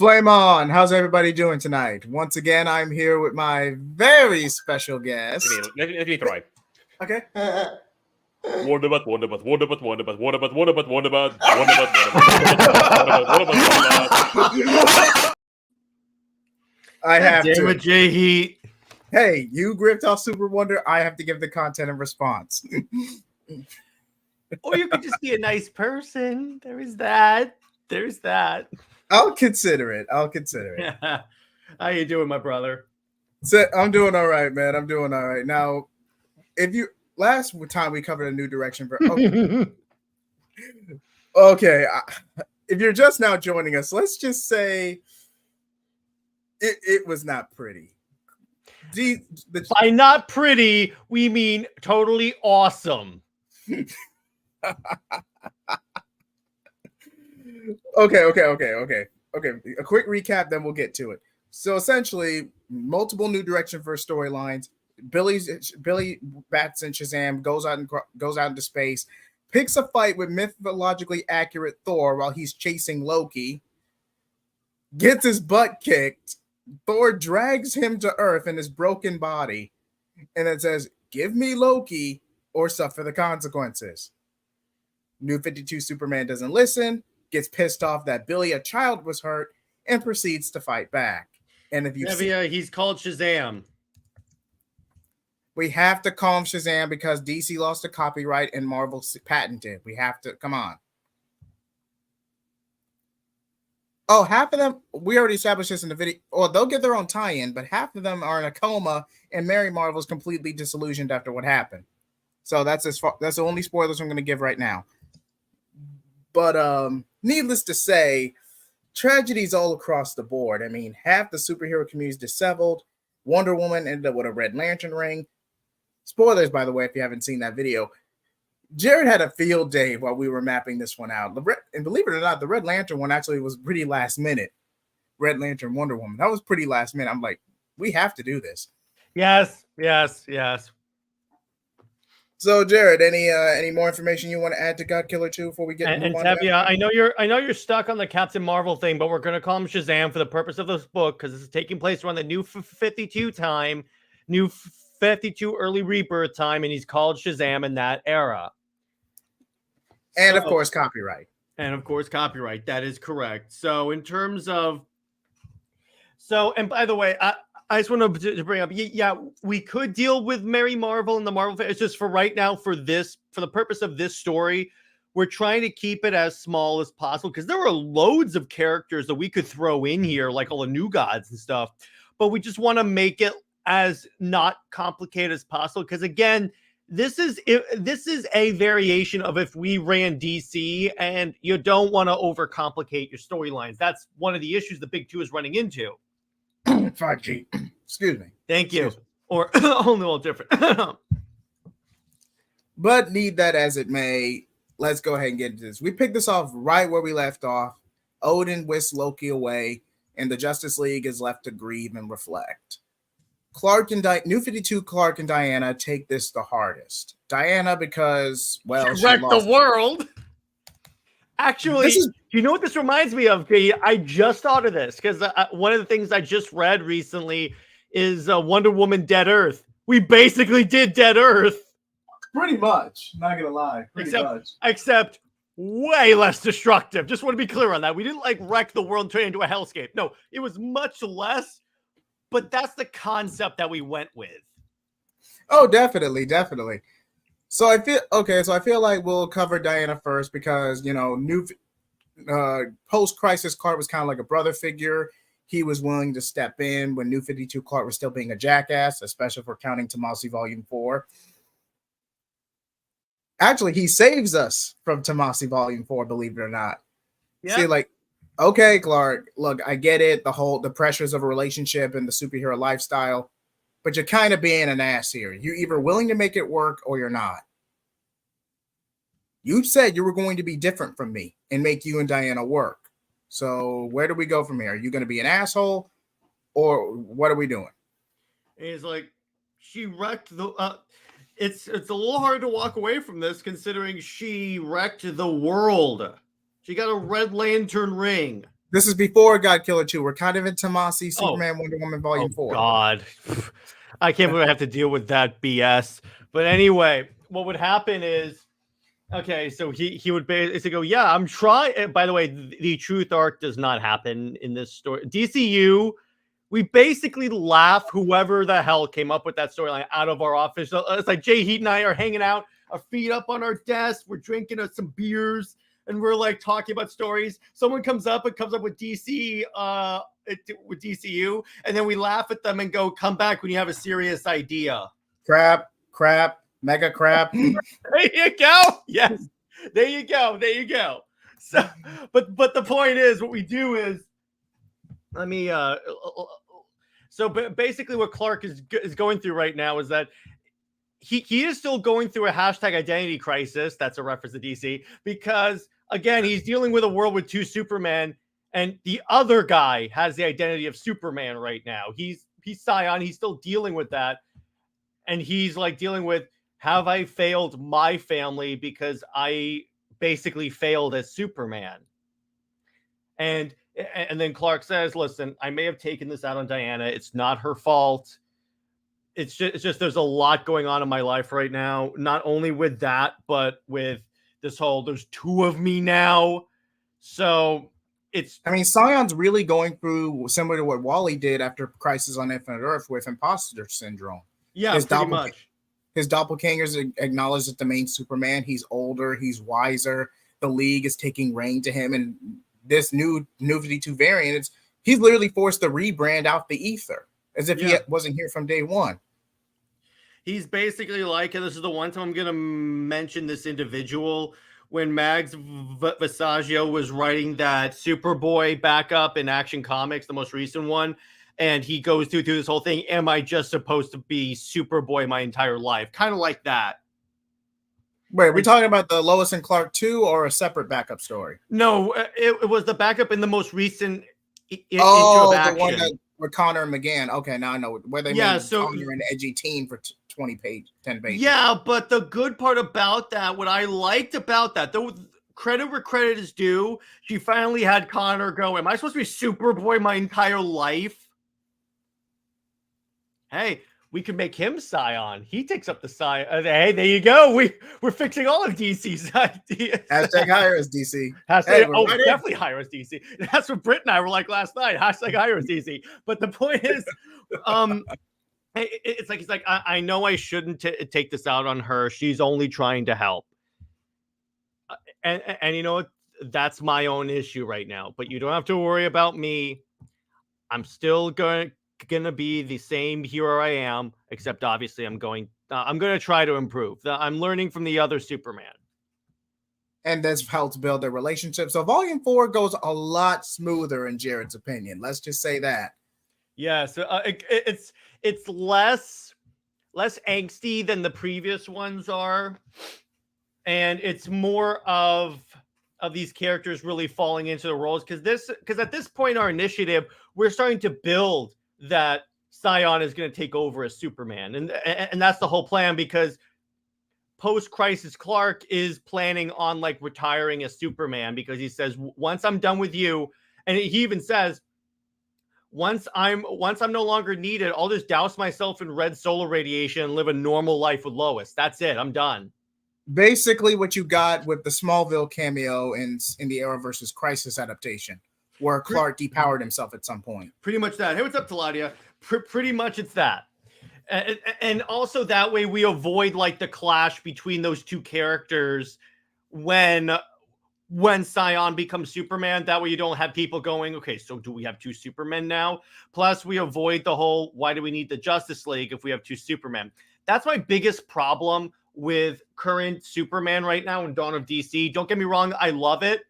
Flame on! How's everybody doing tonight? Once again, I'm here with my very special guest. Let me try. Okay. Wonderbat. I have Damn to. it, J Heat. Hey, you gripped off Super Wonder. I have to give the content and response. Or you could just be a nice person. There's that. I'll consider it. How you doing, my brother? So, I'm doing all right, man. I'm doing all right. Now, if you last time we covered a new direction for okay. If you're just now joining us, let's just say it was not pretty. By not pretty, we mean totally awesome. Okay. A quick recap, then we'll get to it. So essentially, multiple new direction for storylines. Billy Bats and Shazam goes out into space, picks a fight with mythologically accurate Thor while he's chasing Loki, gets his butt kicked. Thor drags him to Earth in his broken body, and it says, "Give me Loki or suffer the consequences." New 52 Superman doesn't listen, gets pissed off that Billy, a child, was hurt, and proceeds to fight back. And if you he's called Shazam. We have to call him Shazam because DC lost a copyright and Marvel patented. We have to, come on. Oh, half of them, we already established this in the video. Or they'll get their own tie-in, but half of them are in a coma, and Mary Marvel's completely disillusioned after what happened. So that's that's the only spoilers I'm going to give right now. But needless to say, tragedies all across the board. I mean, half the superhero community is disheveled. Wonder Woman ended up with a Red Lantern ring. Spoilers, by the way, if you haven't seen that video. Jared had a field day while we were mapping this one out. And believe it or not, the Red Lantern one actually was pretty last minute. Red Lantern Wonder Woman. That was pretty last minute. I'm like, we have to do this. Yes. So, Jared, any more information you want to add to Godkiller 2 before we get and Tevia, I know you're stuck on the Captain Marvel thing, but we're going to call him Shazam for the purpose of this book because this is taking place around the New 52 time, New 52 early rebirth time, and he's called Shazam in that era. And of course, copyright. That is correct. So in terms of, and by the way, I just want to bring up, yeah, we could deal with Mary Marvel and the Marvel. It's just for right now, for the purpose of this story, we're trying to keep it as small as possible because there are loads of characters that we could throw in here, like all the new gods and stuff. But we just want to make it as not complicated as possible because, again, this is a variation of if we ran DC, and you don't want to overcomplicate your storylines. That's one of the issues the Big Two is running into. 5G. Excuse me. Thank you. Or only a little different. But need that as it may, let's go ahead and get into this. We picked this off right where we left off. Odin whisks Loki away, and the Justice League is left to grieve and reflect. New 52 Clark and Diana take this the hardest. Diana because, well, she wrecked the world. Actually, you know what this reminds me of? I just thought of this because one of the things I just read recently is Wonder Woman Dead Earth. We basically did Dead Earth. Pretty much. Not going to lie. Except way less destructive. Just want to be clear on that. We didn't wreck the world and turn it into a hellscape. No, it was much less, but that's the concept that we went with. Oh, definitely. So I feel like we'll cover Diana first because, new post-crisis Clark was kind of like a brother figure. He was willing to step in when New 52 Clark was still being a jackass, especially if we're counting Tomasi Volume 4. Actually, he saves us from Tomasi Volume 4, believe it or not. Yeah. See, okay, Clark, look, I get it, the pressures of a relationship and the superhero lifestyle, but you're kind of being an ass here. You're either willing to make it work or you're not. You said you were going to be different from me and make you and Diana work. So where do we go from here? Are you going to be an asshole or what are we doing? And he's like, she wrecked the... It's a little hard to walk away from this considering she wrecked the world. She got a Red Lantern ring. This is before Godkiller 2. We're kind of in Tomasi, Superman, Wonder Woman, Volume 4. God. I can't believe I have to deal with that BS. But anyway, what would happen is, okay, so he would basically go, yeah, I'm trying. By the way, the truth arc does not happen in this story. DCU, we basically laugh whoever the hell came up with that storyline out of our office. So it's like Jay Heat and I are hanging out, our feet up on our desk, we're drinking some beers, and we're like talking about stories. Someone comes up with DC, with DCU, and then we laugh at them and go, come back when you have a serious idea. Crap, mega crap. There you go. Yes, there you go. So, but the point is, what we do is, let me. So basically, what Clark is going through right now is that he is still going through a hashtag identity crisis. That's a reference to DC because again, he's dealing with a world with two Supermen, and the other guy has the identity of Superman right now. He's Scion. He's still dealing with that, and he's like dealing with, have I failed my family because I basically failed as Superman? And then Clark says, listen, I may have taken this out on Diana. It's not her fault. It's just there's a lot going on in my life right now, not only with that, but with this whole, there's two of me now. So Scion's really going through similar to what Wally did after Crisis on Infinite Earth with imposter syndrome. Yeah, pretty much. His doppelgangers acknowledge that the main Superman, he's older, he's wiser. The League is taking reign to him, and this new 52 variant, he's literally forced to rebrand out the ether as if he wasn't here from day one. He's basically like, and this is the one time I'm going to mention this individual, when Mags Visaggio was writing that Superboy backup in Action Comics, the most recent one, and he goes through this whole thing, am I just supposed to be Superboy my entire life? Kind of like that. Wait, are we talking about the Lois and Clark 2 or a separate backup story? No, it was the backup in the most recent issue of Action. The one that with Connor and McGann. Okay, now I know where they made Connor an edgy teen for 10 pages. Yeah, but the good part about that, what I liked about that, though, credit where credit is due, she finally had Connor go, am I supposed to be Superboy my entire life? Hey, we could make him Scion. He takes up the Scion. Hey, there you go. We're fixing all of DC's ideas. Hashtag hire us, DC. Definitely hire us, DC. That's what Britt and I were like last night. Hashtag hire us, DC. But the point is, it's like, he's like, I know I shouldn't take this out on her. She's only trying to help. And you know what? That's my own issue right now. But you don't have to worry about me. I'm still going to be the same hero I am, except obviously I'm going to try to improve. I'm learning from the other Superman. And this helps build their relationship. So Volume 4 goes a lot smoother in Jared's opinion. Let's just say that. Yeah, so it's less angsty than the previous ones are. And it's more of these characters really falling into the roles. Because at this point in our initiative, we're starting to build that Scion is going to take over as Superman. And that's the whole plan, because post-Crisis Clark is planning on like retiring as Superman, because he says, once I'm done with you, and he even says, once I'm no longer needed, I'll just douse myself in red solar radiation and live a normal life with Lois. That's it. I'm done. Basically what you got with the Smallville cameo in the Arrowverse Crisis adaptation, where Clark depowered himself at some point. Pretty much that. Hey, what's up, Taladia? Pretty much it's that. And also that way we avoid like the clash between those two characters when Scion becomes Superman. That way you don't have people going, okay, so do we have two Supermen now? Plus we avoid the whole, why do we need the Justice League if we have two Supermen? That's my biggest problem with current Superman right now in Dawn of DC. Don't get me wrong, I love it.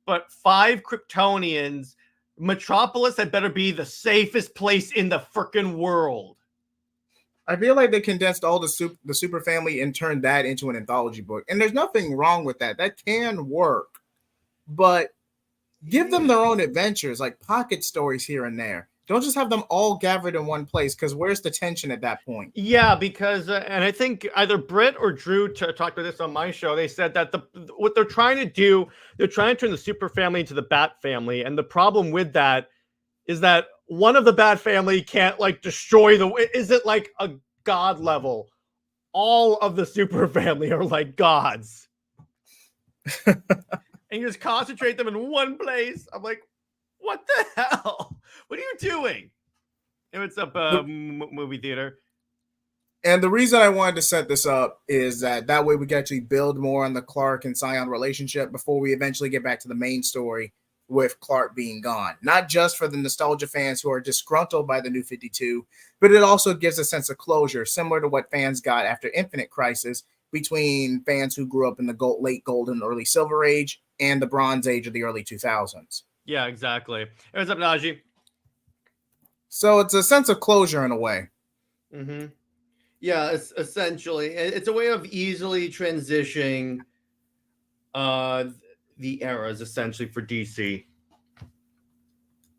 But 5 Kryptonians, Metropolis had better be the safest place in the freaking world. I feel like they condensed all the super family and turned that into an anthology book. And there's nothing wrong with that. That can work. But give them their own adventures, like pocket stories here and there. Don't just have them all gathered in one place, because where's the tension at that point? Yeah, because and I think either Britt or Drew talked about this on my show. They said that what they're trying to do, they're trying to turn the Super family into the Bat family, and the problem with that is that one of the Bat family can't like destroy the. Is it like a god level? All of the Super family are like gods, and you just concentrate them in one place. I'm like, what the hell? What are you doing? Hey, what's up, movie theater? And the reason I wanted to set this up is that way we can actually build more on the Clark and Scion relationship before we eventually get back to the main story with Clark being gone. Not just for the nostalgia fans who are disgruntled by the New 52, but it also gives a sense of closure, similar to what fans got after Infinite Crisis, between fans who grew up in the late Golden, early Silver Age and the Bronze Age of the early 2000s. Yeah, exactly. Hey, what's up, Najee? So it's a sense of closure in a way. Mm-hmm. Yeah, it's essentially it's a way of easily transitioning the eras essentially for DC.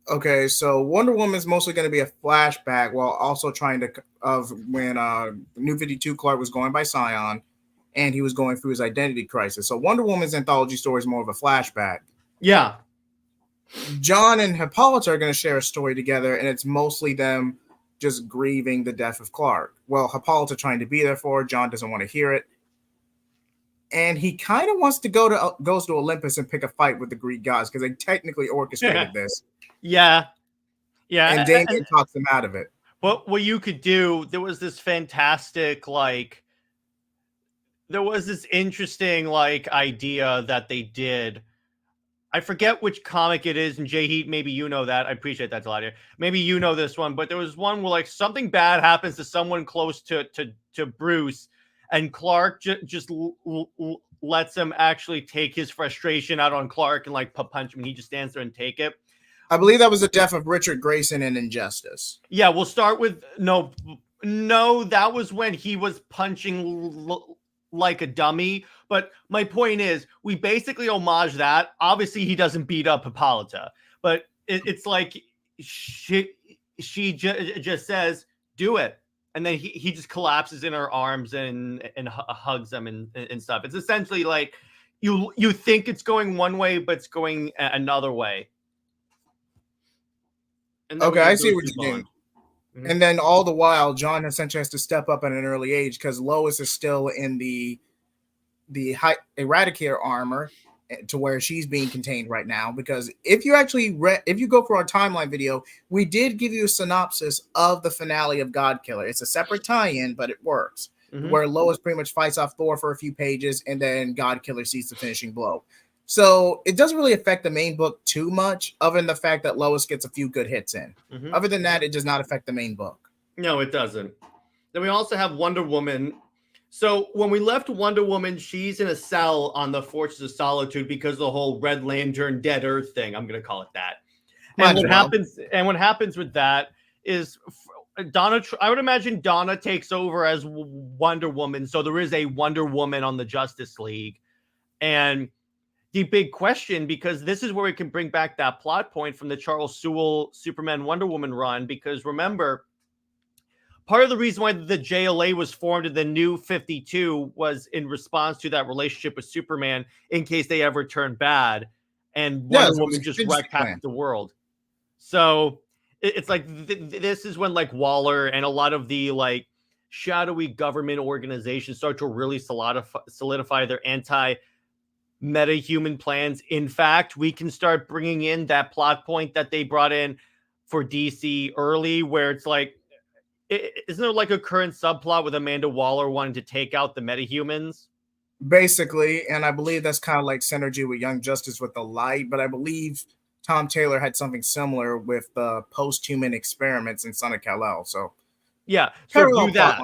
Okay, so Wonder Woman's mostly going to be a flashback while also trying to of when New 52 Clark was going by Scion and he was going through his identity crisis. So Wonder Woman's anthology story is more of a flashback. Yeah. John and Hippolyta are going to share a story together, and it's mostly them just grieving the death of Clark. Well, Hippolyta trying to be there for her, John doesn't want to hear it. And he kind of wants to goes to Olympus and pick a fight with the Greek gods because they technically orchestrated this. Yeah. And Damien talks them out of it. What you could do, there was this fantastic, there was this interesting, idea that they did. I forget which comic it is, and Jay Heat, maybe you know that. I appreciate that, Deladia. Maybe you know this one, but there was one where something bad happens to someone close to Bruce, and Clark just lets him actually take his frustration out on Clark and punch him, and he just stands there and take it. I believe that was the death of Richard Grayson in Injustice. Yeah, we'll start with no, that was when he was punching like a dummy. But my point is, we basically homage that. Obviously, he doesn't beat up Hippolyta, but it's like she just says, "Do it," and then he just collapses in her arms and hugs them and stuff. It's essentially like you think it's going one way, but it's going another way. Okay, I see what you're doing. Mm-hmm. And then all the while, John essentially has to step up at an early age because Lois is still in the Eradicator armor to where she's being contained right now. Because if you actually if you go for our timeline video, we did give you a synopsis of the finale of Godkiller. It's a separate tie-in, but it works. Mm-hmm. Where Lois pretty much fights off Thor for a few pages, and then Godkiller sees the finishing blow. So it doesn't really affect the main book too much, other than the fact that Lois gets a few good hits in. Mm-hmm. Other than that, it does not affect the main book. No, it doesn't. Then we also have Wonder Woman. So when we left Wonder Woman, she's in a cell on the Fortress of Solitude because of the whole Red Lantern Dead Earth thing. I'm going to call it that. And what happens with that is Donna. I would imagine Donna takes over as Wonder Woman. So there is a Wonder Woman on the Justice League, and the big question, because this is where we can bring back that plot point from the Charles Sewell Superman Wonder Woman run, because remember, part of the reason why the JLA was formed in the New 52 was in response to that relationship with Superman in case they ever turned bad, and Wonder Woman just wrecked half the world. So it's like this is when Waller and a lot of the shadowy government organizations start to really solidify their meta-human plans. In fact, we can start bringing in that plot point that they brought in for DC early, where it's isn't there a current subplot with Amanda Waller wanting to take out the metahumans? Basically, and I believe that's kind of like synergy with Young Justice with the Light, but I believe Tom Taylor had something similar with the post-human experiments in Son of Kal-El. So yeah, so do that.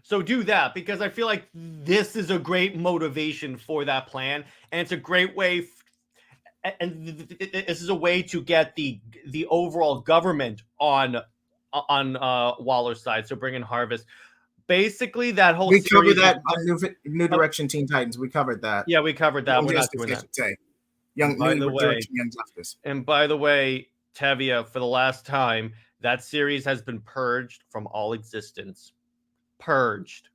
So do that, because I feel like this is a great motivation for that plan, and it's a great way. And this is a way to get the overall government on Waller's side. So bring in Harvest. Basically, that whole we covered that on New Direction Teen Titans. We covered that. Yeah, we covered that. We're not doing that. Young Direction Young Justice. And by the way, Tevia, for the last time, That series has been purged from all existence. Purged.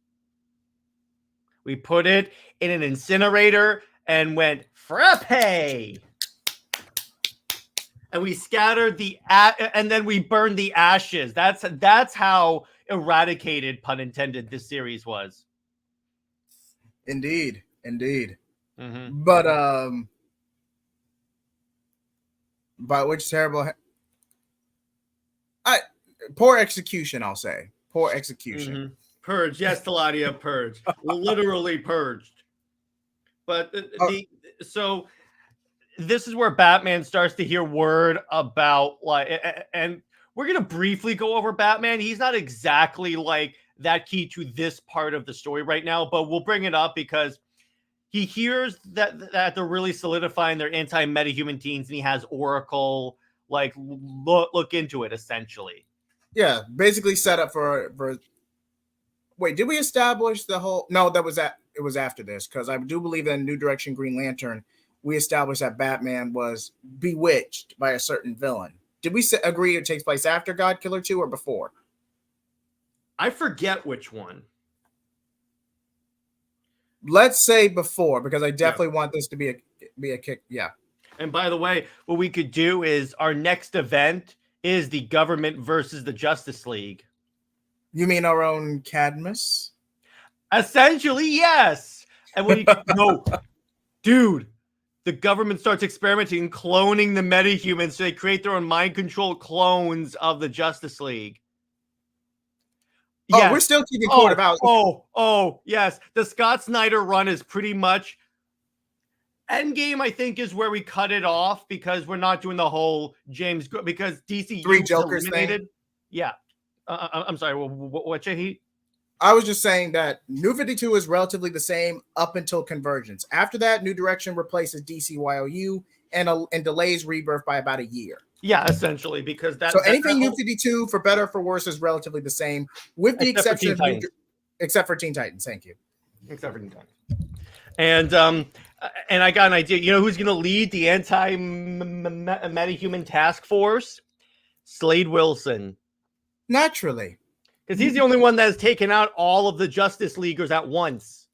We put it in an incinerator and went frappe, and we scattered and then we burned the ashes. That's how eradicated, pun intended, this series was. Indeed. Mm-hmm. But which terrible poor execution, I'll say. Poor execution. Mm-hmm. Purge, yes, Taladia, purge. Literally purged. But so this is where Batman starts to hear word about, like, and we're gonna briefly go over Batman. He's not exactly like that key to this part of the story right now, but we'll bring it up because he hears that they're really solidifying their anti-metahuman teens, and he has Oracle like look into it essentially. Yeah, basically set up for. Wait, did we establish the whole? No, it was after this, because I do believe in New Direction Green Lantern, we established that Batman was bewitched by a certain villain. Did we agree it takes place after Godkiller 2 or before? I forget which one. Let's say before, because I definitely want this to be a kick. Yeah. And by the way, what we could do is our next event is the government versus the Justice League. You mean our own Cadmus? Essentially, yes. And when no, dude, the government starts experimenting and cloning the metahumans, so they create their own mind control clones of the Justice League. Oh, yes. We're still keeping Court of Owls. Oh, yes. The Scott Snyder run is pretty much Endgame, I think, is where we cut it off, because we're not doing the whole James, because DC 3 Jokers eliminated. thing. Yeah. I'm sorry. What Heat? I was just saying that New 52 is relatively the same up until Convergence. After that, New Direction replaces DCYOU and delays Rebirth by about a year. Yeah, essentially, because anything New 52, for better or for worse, is relatively the same, with the exception of except for Teen Titans. Thank you. Except for Teen Titans. And I got an idea. You know who's going to lead the anti-metahuman task force? Slade Wilson. Naturally. Because he's the only one that has taken out all of the Justice Leaguers at once.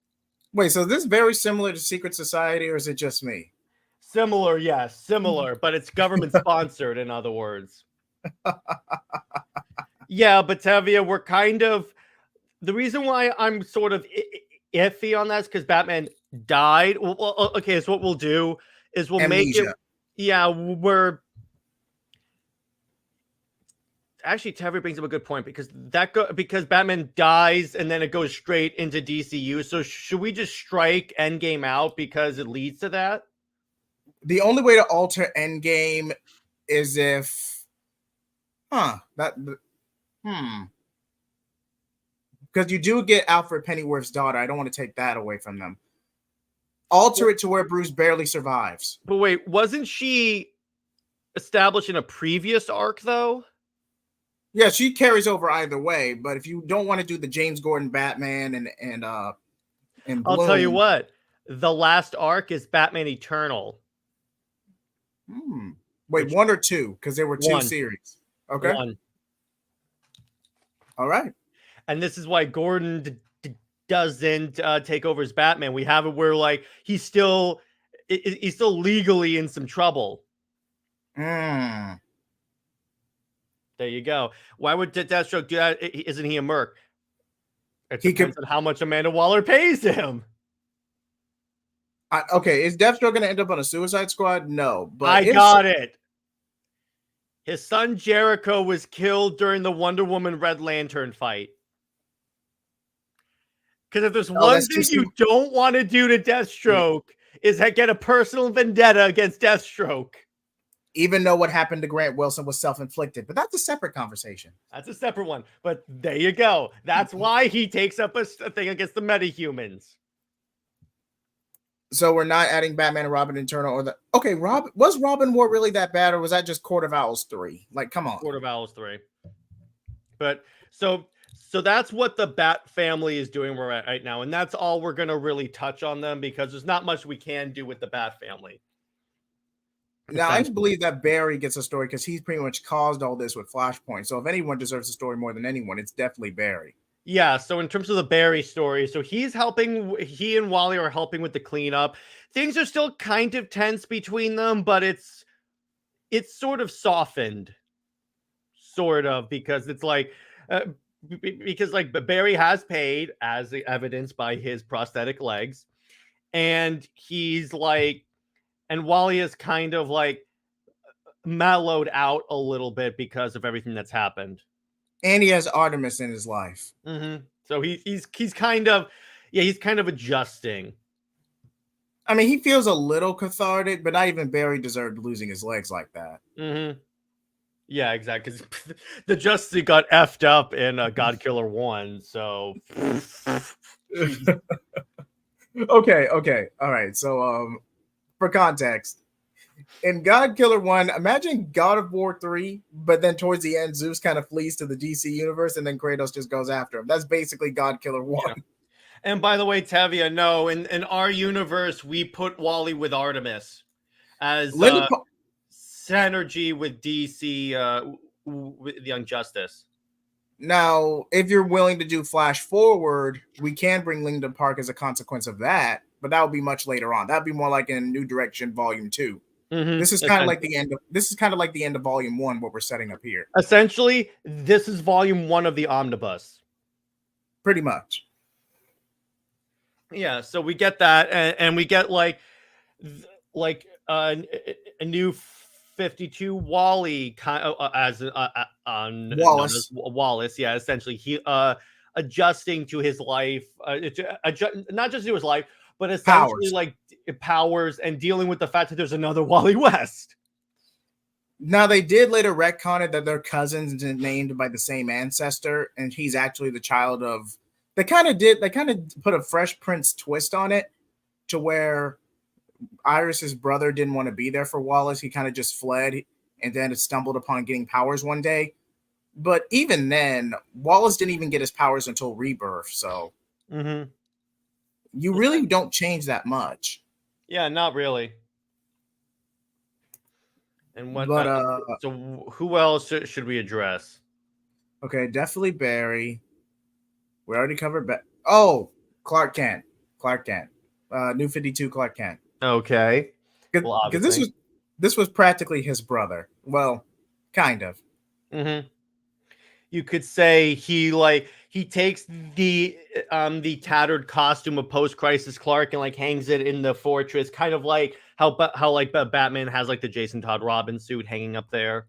Wait, so this is very similar to Secret Society, or is it just me? Similar, yes. Similar, but it's government-sponsored, in other words. Yeah, Batavia, we're kind of... The reason why I'm sort of iffy on that is because Batman died. Well, okay, so what we'll do is we'll Amnesia. make it... Yeah, we're... Actually, Tavia brings up a good point, because because Batman dies and then it goes straight into DCU. So should we just strike Endgame out because it leads to that? The only way to alter Endgame is if, because you do get Alfred Pennyworth's daughter. I don't want to take that away from them. Alter it to where Bruce barely survives. But wait, wasn't she established in a previous arc though? Yeah, she carries over either way. But if you don't want to do the James Gordon Batman and I'll Bloom, tell you what, the last arc is Batman Eternal. Wait, 1 or 2? Because there were 2 series. Okay. 1. All right. And this is why Gordon doesn't take over as Batman. We have it where like he's still legally in some trouble. There you go. Why would Deathstroke do that? Isn't he a merc? It depends on how much Amanda Waller pays him. Okay, is Deathstroke going to end up on a Suicide Squad? No, but I got it. His son Jericho was killed during the Wonder Woman Red Lantern fight. Because if there's one thing you don't want to do to Deathstroke is get a personal vendetta against Deathstroke. Even though what happened to Grant Wilson was self-inflicted, but that's a separate conversation. That's a separate one. But there you go. That's why he takes up a thing against the metahumans. So we're not adding Batman and Robin Eternal or was Robin War really that bad, or was that just Court of Owls 3? Like, come on. Court of Owls 3. But so that's what the Bat family is doing right now. And that's all we're going to really touch on them, because there's not much we can do with the Bat family. Now, I just believe that Barry gets a story because he's pretty much caused all this with Flashpoint. So if anyone deserves a story more than anyone, it's definitely Barry. Yeah, so in terms of the Barry story, so he and Wally are helping with the cleanup. Things are still kind of tense between them, but it's sort of softened, sort of, because it's like, because like Barry has paid, as evidenced by his prosthetic legs, and he's like, and Wally is kind of like mellowed out a little bit because of everything that's happened. And he has Artemis in his life. So he's kind of, yeah, he's kind of adjusting. I mean, he feels a little cathartic, but not even Barry deserved losing his legs like that. Yeah, exactly. Because the Justice got effed up in Godkiller 1, so. Okay, all right. So, for context, in Godkiller 1, imagine God of War 3, but then towards the end, Zeus kind of flees to the DC universe, and then Kratos just goes after him. That's basically Godkiller 1. Yeah. And by the way, Tevia, no, in our universe, we put Wally with Artemis as synergy with DC, with Young Justice. Now, if you're willing to do Flash Forward, we can bring Linda Park as a consequence of that, but that would be much later on. That'd be more like in New Direction Volume 2. This is kind of like the end of Volume 1, what we're setting up here. Essentially, this is Volume 1 of the Omnibus. Pretty much. Yeah, so we get that, and we get like a new 52 Wally kind of, as on Wallace. Wallace, yeah, essentially he adjusting to his life, not just to his life, but essentially like powers and dealing with the fact that there's another Wally West. Now, they did later retcon it that they're cousins and named by the same ancestor, and he's actually the child of. They kind of put a Fresh Prince twist on it, to where Iris's brother didn't want to be there for Wallace. He kind of just fled, and then stumbled upon getting powers one day. But even then, Wallace didn't even get his powers until Rebirth. So you really don't change that much. Yeah, not really. And what? So who else should we address? Okay, definitely Barry. We already covered. Clark Kent. New 52 Clark Kent. Okay. Because this was practically his brother. Well, kind of. You could say he takes the tattered costume of post-crisis Clark and like hangs it in the fortress, kind of like how like Batman has like the Jason Todd Robin suit hanging up there.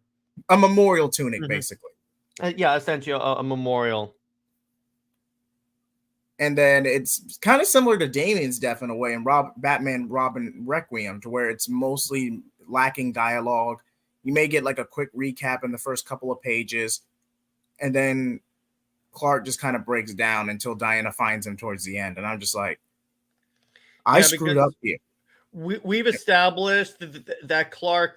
A memorial tunic, basically. Yeah, essentially a memorial. And then it's kind of similar to Damian's death in a way in Batman Robin Requiem, to where it's mostly lacking dialogue. You may get like a quick recap in the first couple of pages, and then Clark just kind of breaks down until Diana finds him towards the end. And I'm just like, I screwed up here. We've established that Clark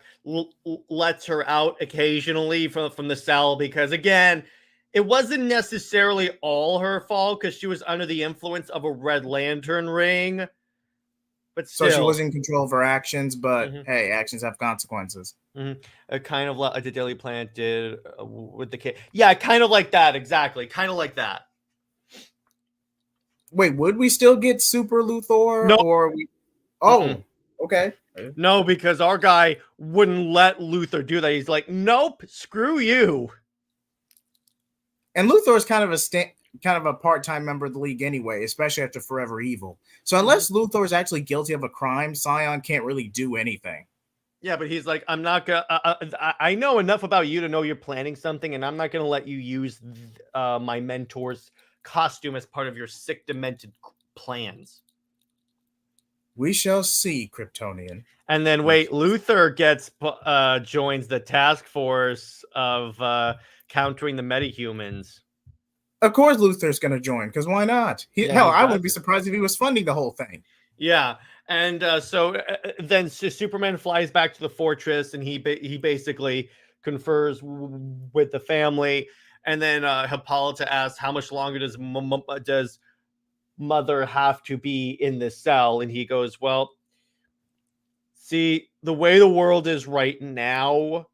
lets her out occasionally from the cell because, again, it wasn't necessarily all her fault because she was under the influence of a Red Lantern ring. But still, so she was in control of her actions, but hey, actions have consequences. Kind of like the Daily Planet did with the kid. Yeah, kind of like that. Exactly. Kind of like that. Wait, would we still get Super Luthor? No. Or we... Oh, okay. No, because our guy wouldn't let Luthor do that. He's like, nope, screw you. And Luthor is kind of a part-time member of the League anyway, especially after Forever Evil. So unless Luthor is actually guilty of a crime, Scion can't really do anything. Yeah, but he's like, I'm not gonna. I know enough about you to know you're planning something, and I'm not gonna let you use my mentor's costume as part of your sick, demented plans. We shall see, Kryptonian. And then wait, Luthor joins the task force of countering the metahumans. Of course, Luthor's going to join, because why not? I wouldn't be surprised if he was funding the whole thing. Yeah, and so then Superman flies back to the fortress, and he basically confers with the family, and then Hippolyta asks, "How much longer does Mother have to be in this cell?" And he goes, "Well, See, the way the world is right now,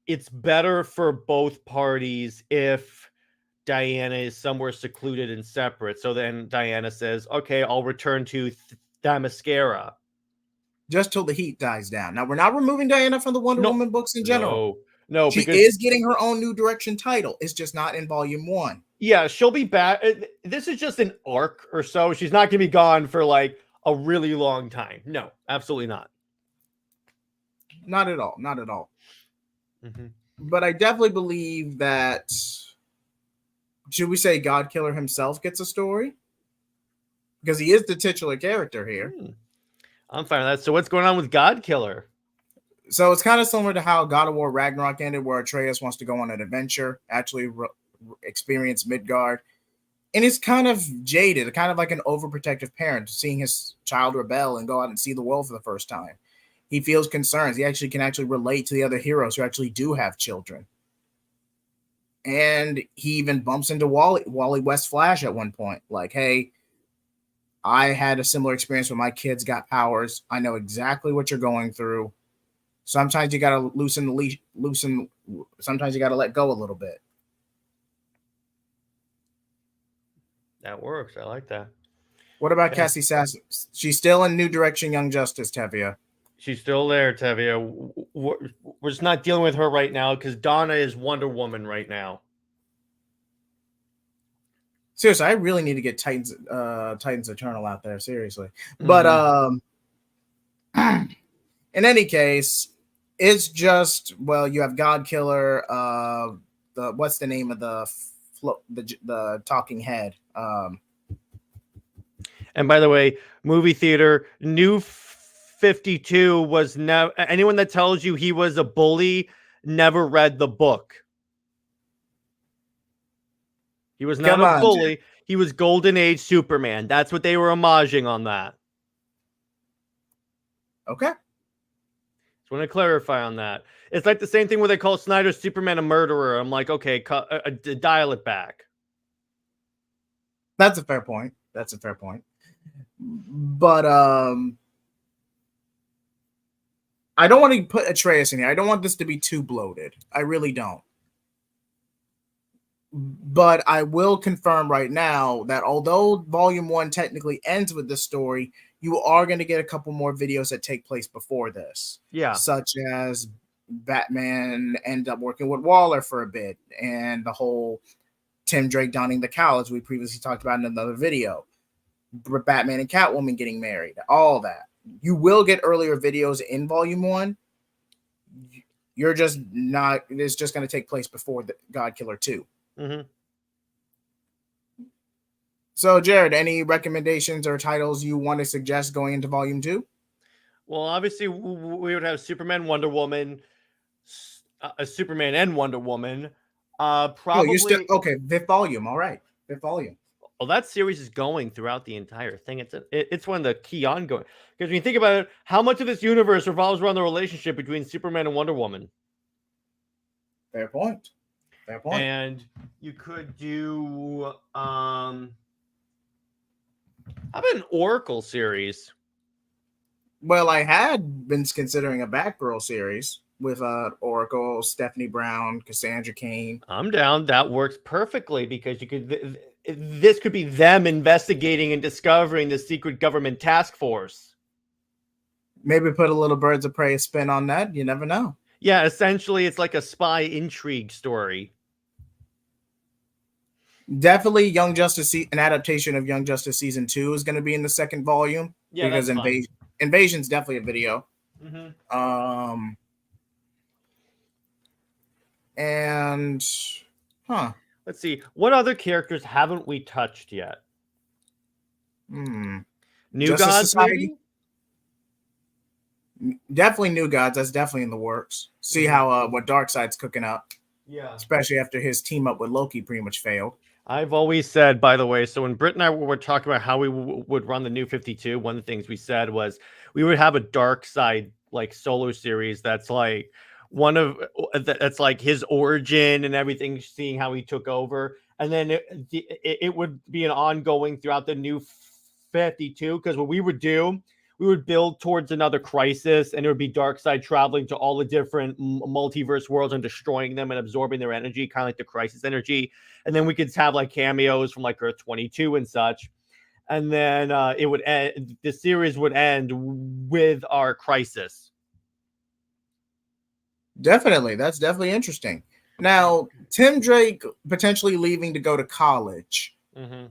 it's better for both parties if Diana is somewhere secluded and separate. So then Diana says, okay, I'll return to Themyscira. Just till the heat dies down. Now, we're not removing Diana from the Wonder No, Woman books in general. No, She because is getting her own New Direction title. It's just not in volume 1. yeah, she'll be back. This is just an arc or so. She's not going to be gone for like a really long time. No, absolutely not. Not at all. Not at all. Mm-hmm. But I definitely believe that, should we say Godkiller himself gets a story? Because he is the titular character here. I'm fine with that. So what's going on with Godkiller? So it's kind of similar to how God of War Ragnarok ended, where Atreus wants to go on an adventure, actually experience Midgard. And he's kind of jaded, kind of like an overprotective parent, seeing his child rebel and go out and see the world for the first time. He feels concerns. He actually can relate to the other heroes who actually do have children. And he even bumps into Wally West Flash at one point. Like, hey, I had a similar experience when my kids got powers. I know exactly what you're going through. Sometimes you got to loosen the leash, sometimes you got to let go a little bit. That works. I like that. What about Cassie Sass? She's still in New Direction Young Justice, Tevia. She's still there, Tevia. We're just not dealing with her right now because Donna is Wonder Woman right now. Seriously, I really need to get Titans Eternal out there. Seriously, but in any case, it's just, well, you have Godkiller. What's the name of the talking head? And by the way, movie theater, New 52 was never, anyone that tells you he was a bully never read the book. He was not a bully. He was Golden Age Superman. That's what they were homaging on that. Okay. Just want to clarify on that. It's like the same thing where they call Snyder's Superman a murderer. I'm like, okay, dial it back. That's a fair point. But I don't want to put Atreus in here. I don't want this to be too bloated. I really don't. But I will confirm right now that although Volume 1 technically ends with this story, you are going to get a couple more videos that take place before this. Yeah. Such as Batman end up working with Waller for a bit, and the whole Tim Drake donning the cowl, as we previously talked about in another video. Batman and Catwoman getting married, all that. You will get earlier videos in Volume 1. You're just not, it's just going to take place before the Godkiller 2. Mm-hmm. So, Jared, any recommendations or titles you want to suggest going into Volume 2? Well, obviously, we would have Superman, Wonder Woman, Superman and Wonder Woman. Probably. You're still, okay, 5th volume. All right. 5th volume. Well, that series is going throughout the entire thing. It's one of the key ongoing. Because when you think about it, how much of this universe revolves around the relationship between Superman and Wonder Woman? Fair point. And you could do how about an Oracle series? Well, I had been considering a Batgirl series with Oracle, Stephanie Brown, Cassandra Cain. I'm down. That works perfectly because you could. This could be them investigating and discovering the secret government task force. Maybe put a little Birds of Prey spin on that. You never know. Yeah, essentially, it's like a spy intrigue story. Definitely Young Justice, an adaptation of Young Justice Season 2 is going to be in the 2nd volume. Yeah, because Invasion's definitely a video. Mm-hmm. Let's see. What other characters haven't we touched yet? New Justice Gods, Society? Maybe? Definitely New Gods. That's definitely in the works. See how what Darkseid's cooking up. Yeah. Especially after his team up with Loki pretty much failed. I've always said, by the way, so when Britt and I were talking about how we would run the New 52, one of the things we said was we would have a Darkseid like solo series that's like that's like his origin and everything, seeing how he took over, and then it would be an ongoing throughout the New 52. Because what we would do we would build towards another crisis, and it would be Darkseid traveling to all the different multiverse worlds and destroying them and absorbing their energy, kind of like the Crisis energy. And then we could have like cameos from like Earth 22 and such. And then it would end. The series would end with our crisis. Definitely, that's definitely interesting. Now, Tim Drake potentially leaving to go to college. Mm-hmm.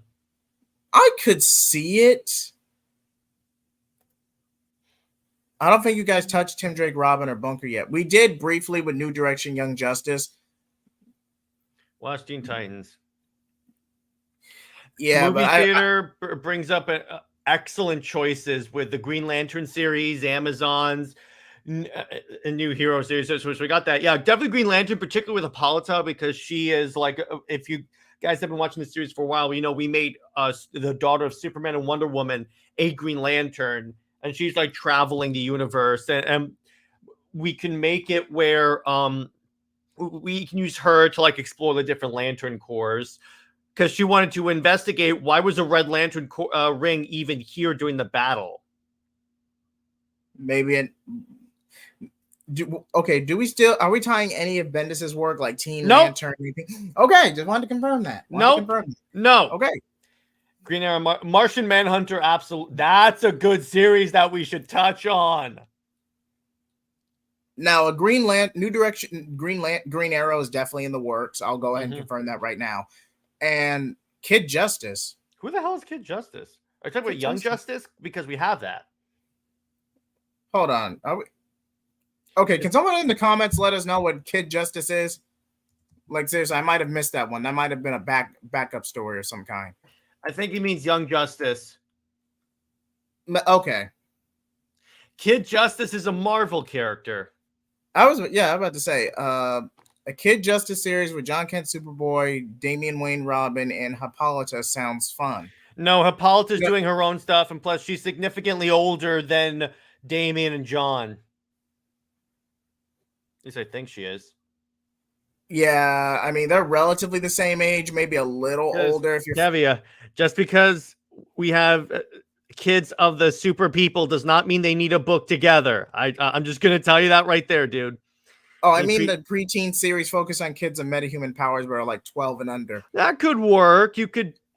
I could see it. I don't think you guys touched Tim Drake, Robin, or Bunker yet. We did briefly with New Direction, Young Justice. Watch Teen Titans. Yeah, Movie but theater brings up excellent choices with the Green Lantern series, Amazon's a new hero series. So we got that. Yeah, definitely Green Lantern, particularly with Hippolyta, because she is like, if you guys have been watching the series for a while, you know, we made the daughter of Superman and Wonder Woman a Green Lantern, and she's like traveling the universe, and we can make it where we can use her to like explore the different Lantern Corps, because she wanted to investigate why was a Red Lantern ring even here during the battle. maybe do we still, are we tying any of Bendis's work like Teen Nope. Lantern? Anything? Okay, just wanted to confirm that. No. Okay. Green Arrow, Martian Manhunter, absolute. That's a good series that we should touch on. Now, a New Direction, Green Arrow is definitely in the works. I'll go ahead and confirm that right now. And Kid Justice. Who the hell is Kid Justice? Are you talking about Young Justice? Because we have that. Hold on. Okay, can someone in the comments let us know what Kid Justice is? Like, seriously, I might have missed that one. That might have been a backup story of some kind. I think he means Young Justice. Okay. Kid Justice is a Marvel character. I was about to say, a Kid Justice series with John Kent Superboy, Damian Wayne Robin, and Hippolyta sounds fun. No, Hippolyta's doing her own stuff, and plus she's significantly older than Damian and John. At least I think she is. Yeah, I mean, they're relatively the same age, maybe a little older. If you're Devia, just because we have kids of the super people does not mean they need a book together. I'm just going to tell you that right there, dude. Oh, I mean, the preteen series focus on kids of metahuman powers but are like 12 and under. That could work.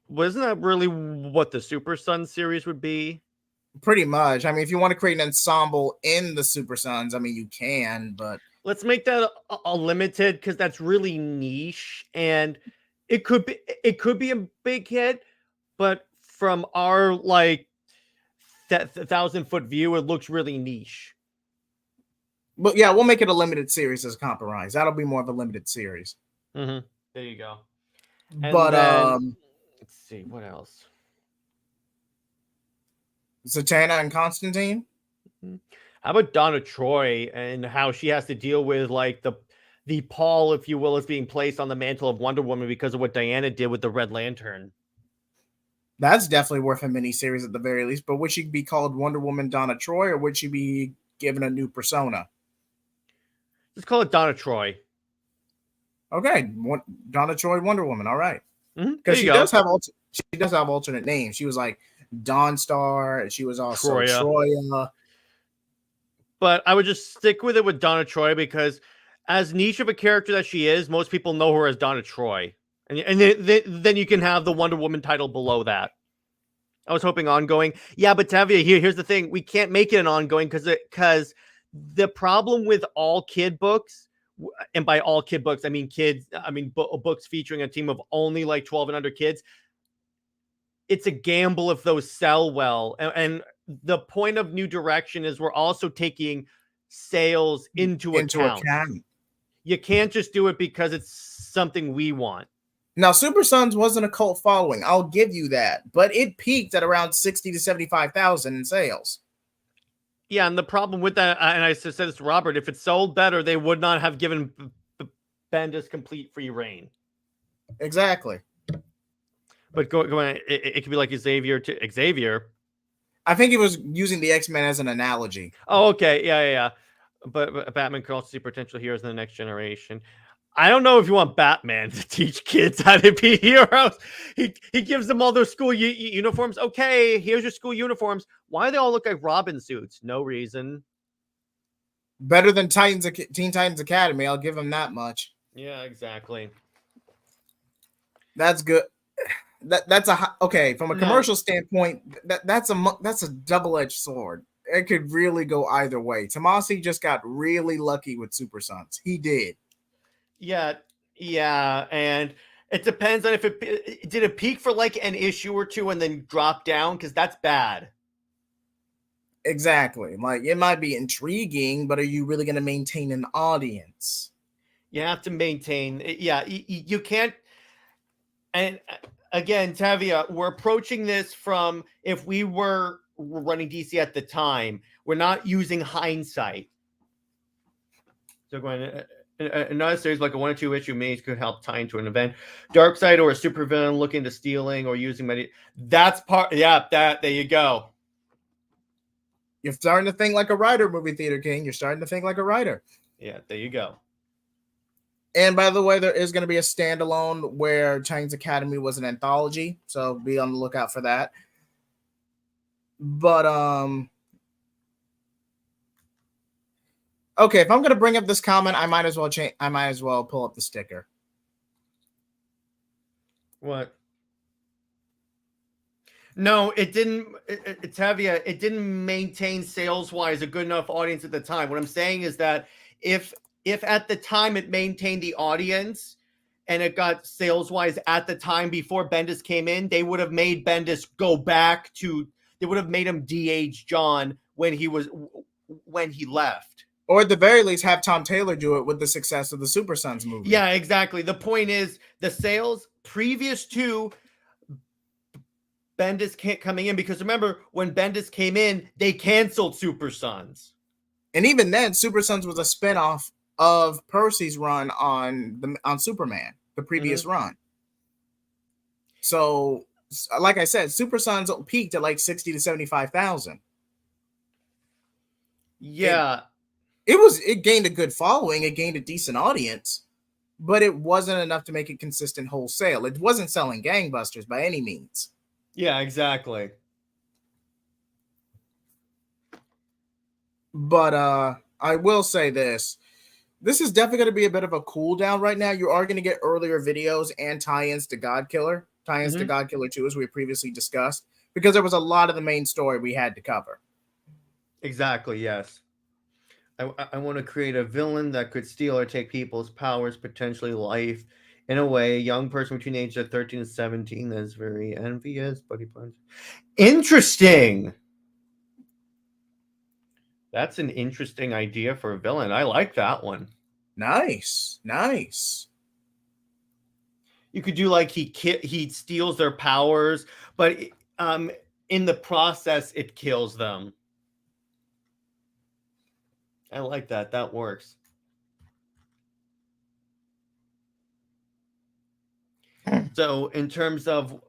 Wasn't that really what the Super Sun series would be? Pretty much. I mean, if you want to create an ensemble in the Super Sons, I mean, you can, but let's make that a limited, because that's really niche, and it could be a big hit, but from our like that 1,000-foot view, it looks really niche. But yeah, we'll make it a limited series as a compromise. That'll be more of a limited series. Mm-hmm. There you go. But let's see what else. Zatanna and Constantine. How about Donna Troy and how she has to deal with like the pall, if you will, is being placed on the mantle of Wonder Woman because of what Diana did with the Red Lantern. That's definitely worth a mini-series at the very least. But would she be called Wonder Woman Donna Troy, or would she be given a new persona? Let's call it Donna Troy. Okay, Donna Troy, Wonder Woman. All right, because she does have alternate names. She was like Dawnstar. She was also Troya. But I would just stick with it with Donna Troy, because as niche of a character that she is, most people know her as Donna Troy. And then you can have the Wonder Woman title below that. I was hoping ongoing. Yeah, but Tavia, here's the thing. We can't make it an ongoing because the problem with all kid books, and by all kid books, I mean books featuring a team of only like 12 and under kids, it's a gamble if those sell well. And the point of New Direction is we're also taking sales into account. You can't just do it because it's something we want. Now, Super Sons wasn't a cult following. I'll give you that. But it peaked at around 60 to 75,000 in sales. Yeah, and the problem with that, and I said this to Robert, if it sold better, they would not have given Bendis complete free reign. Exactly. But go on, it could be like Xavier to Xavier. I think he was using the X-Men as an analogy. Oh, okay. Yeah. But Batman could also see potential heroes in the next generation. I don't know if you want Batman to teach kids how to be heroes. He gives them all their school uniforms. Okay, here's your school uniforms. Why do they all look like Robin suits? No reason. Better than Teen Titans Academy. I'll give him that much. Yeah, exactly. That's good. That's okay from a commercial standpoint. That's a double-edged sword. It could really go either way. Tomasi just got really lucky with Super Sons. He did. Yeah, and it depends on if it did it peak for like an issue or two and then drop down, because that's bad. Exactly. Like, it might be intriguing, but are you really going to maintain an audience? You have to maintain. Yeah, you can't. And again, Tavia, we're approaching this from if we were running DC at the time. We're not using hindsight. So going another series like a 1 or 2 issue maze could help tie into an event. Darkseid or a supervillain looking to stealing or using money. That's part. Yeah, there you go. You're starting to think like a writer, Movie Theater King. You're starting to think like a writer. Yeah, there you go. And by the way, there is going to be a standalone where Titans Academy was an anthology, so be on the lookout for that. But okay, if I'm going to bring up this comment, I might as well pull up the sticker. What? No, it didn't. Tavia, it didn't maintain sales-wise a good enough audience at the time. What I'm saying is that if at the time it maintained the audience and it got sales-wise at the time before Bendis came in, they would have made Bendis go back to. They would have made him de-age John when he left. Or at the very least, have Tom Taylor do it with the success of the Super Sons movie. Yeah, exactly. The point is the sales previous to Bendis coming in, because remember when Bendis came in, they canceled Super Sons. And even then, Super Sons was a spinoff of Percy's run on Superman, the previous run. So, like I said, Super Sons peaked at like 60 to 75,000. Yeah. It gained a good following, it gained a decent audience, but it wasn't enough to make it consistent wholesale. It wasn't selling gangbusters by any means. Yeah, exactly. But I will say this is definitely going to be a bit of a cool down right now. You are going to get earlier videos and tie-ins to Godkiller, to Godkiller 2, as we previously discussed, because there was a lot of the main story we had to cover. Exactly, yes. I want to create a villain that could steal or take people's powers, potentially life. In a way, a young person between the ages of 13 and 17 that is very envious, but he plans. Interesting. That's an interesting idea for a villain. I like that one. Nice. You could do like he steals their powers, but in the process, it kills them. I like that. That works. So in terms of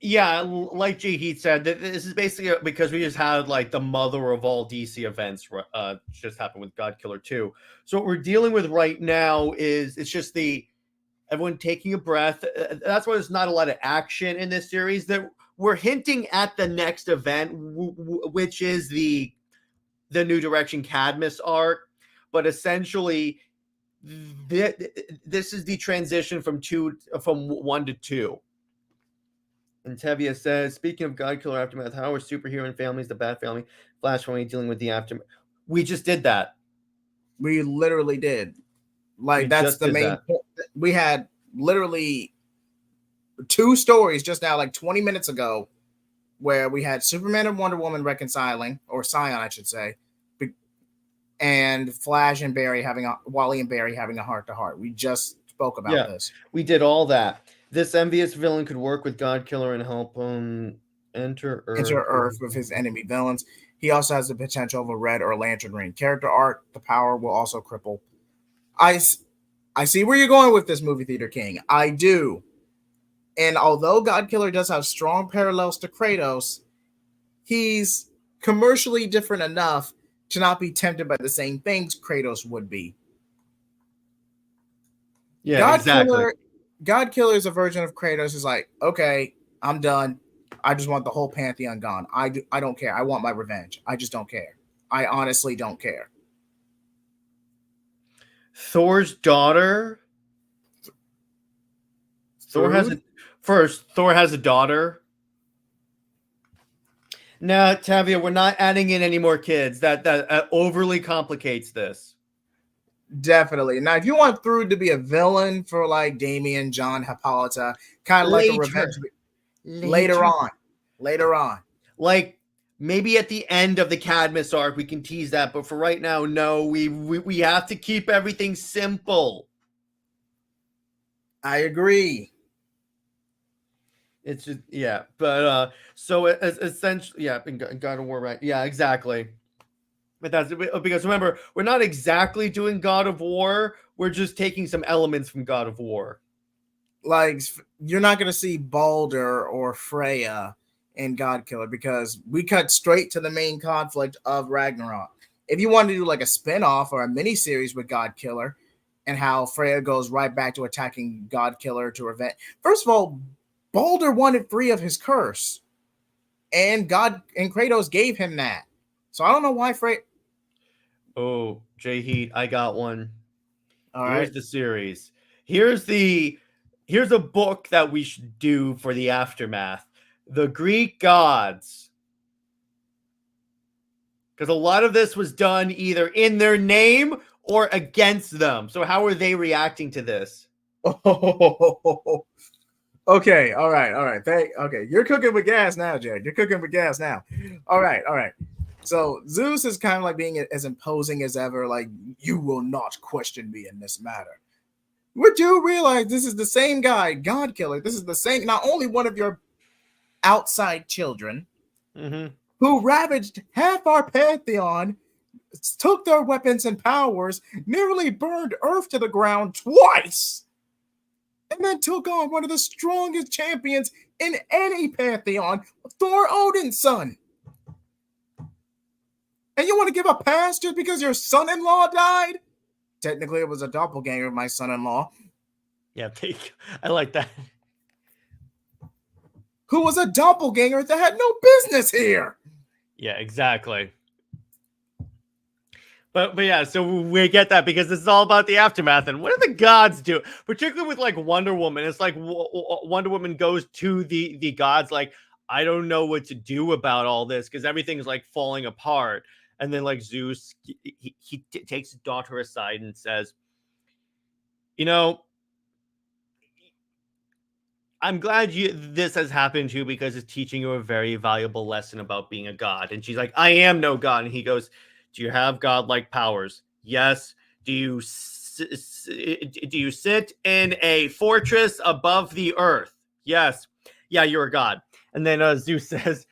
yeah, like G Heat said, this is basically because we just had like the mother of all DC events just happened with Godkiller 2. So what we're dealing with right now is it's just everyone taking a breath. That's why there's not a lot of action in this series. That we're hinting at the next event, which is the New Direction Cadmus arc, but essentially this is the transition from 1 to 2. And Tevia says, speaking of Godkiller Aftermath, how are superhero and families, the Bat Family, Flash Family dealing with the aftermath? We just did that. We literally did. Like, that's the main point. We had literally 2 stories just now, like 20 minutes ago, where we had Superman and Wonder Woman reconciling, or Scion, I should say, and Flash and Wally and Barry having a heart-to-heart. We just spoke about this. We did all that. This envious villain could work with Godkiller and help him enter Earth with his enemy villains. He also has the potential of a Red or Lantern Ring character art. The power will also cripple. I see where you're going with this, Movie Theater King. I do. And although Godkiller does have strong parallels to Kratos, he's commercially different enough to not be tempted by the same things Kratos would be. Yeah, exactly. Godkiller is a version of Kratos who's like, okay, I'm done. I just want the whole pantheon gone. I don't care. I want my revenge. I just don't care. I honestly don't care. Thor's daughter. Thor has a Thrud? first. Thor has a daughter. No, Tavia, we're not adding in any more kids. That overly complicates this. Definitely. Now, if you want Thrud to be a villain for like Damien, John, Hippolyta, kind of like a revenge later on. Like maybe at the end of the Cadmus arc, we can tease that. But for right now, no, we have to keep everything simple. I agree. It's just but so it's essentially in God of War, right? Yeah, exactly. But that's because remember, we're not exactly doing God of War. We're just taking some elements from God of War. Like you're not gonna see Baldur or Freya in Godkiller because we cut straight to the main conflict of Ragnarok. If you want to do like a spin-off or a mini series with Godkiller and how Freya goes right back to attacking Godkiller to revenge. First of all, Baldur wanted free of his curse, and Kratos gave him that. So I don't know why Freya. Oh, J Heat, I got one. All Here's right. the series. Here's a book that we should do for the aftermath. The Greek gods. Because a lot of this was done either in their name or against them. So how are they reacting to this? Oh, okay. All right. Okay. You're cooking with gas now, Jared. You're cooking with gas now. All right. So Zeus is kind of like being as imposing as ever. Like, you will not question me in this matter. Would you realize this is the same guy, Godkiller? This is the same, not only one of your outside children who ravaged half our pantheon, took their weapons and powers, nearly burned Earth to the ground twice, and then took on one of the strongest champions in any pantheon, Thor Odin's son. And you want to give a pass just because your son-in-law died? Technically, it was a doppelganger of my son-in-law. Yeah, I like that. Who was a doppelganger that had no business here. Yeah, exactly. But yeah, so we get that because this is all about the aftermath and what do the gods do? Particularly with like Wonder Woman, it's like Wonder Woman goes to the gods like, I don't know what to do about all this because everything's like falling apart. And then like Zeus, he takes his daughter aside and says, you know, I'm glad this has happened to you because it's teaching you a very valuable lesson about being a god. And she's like, I am no god. And he goes, do you have godlike powers? Yes. Do you sit in a fortress above the earth? Yes. Yeah, you're a god. And then Zeus says,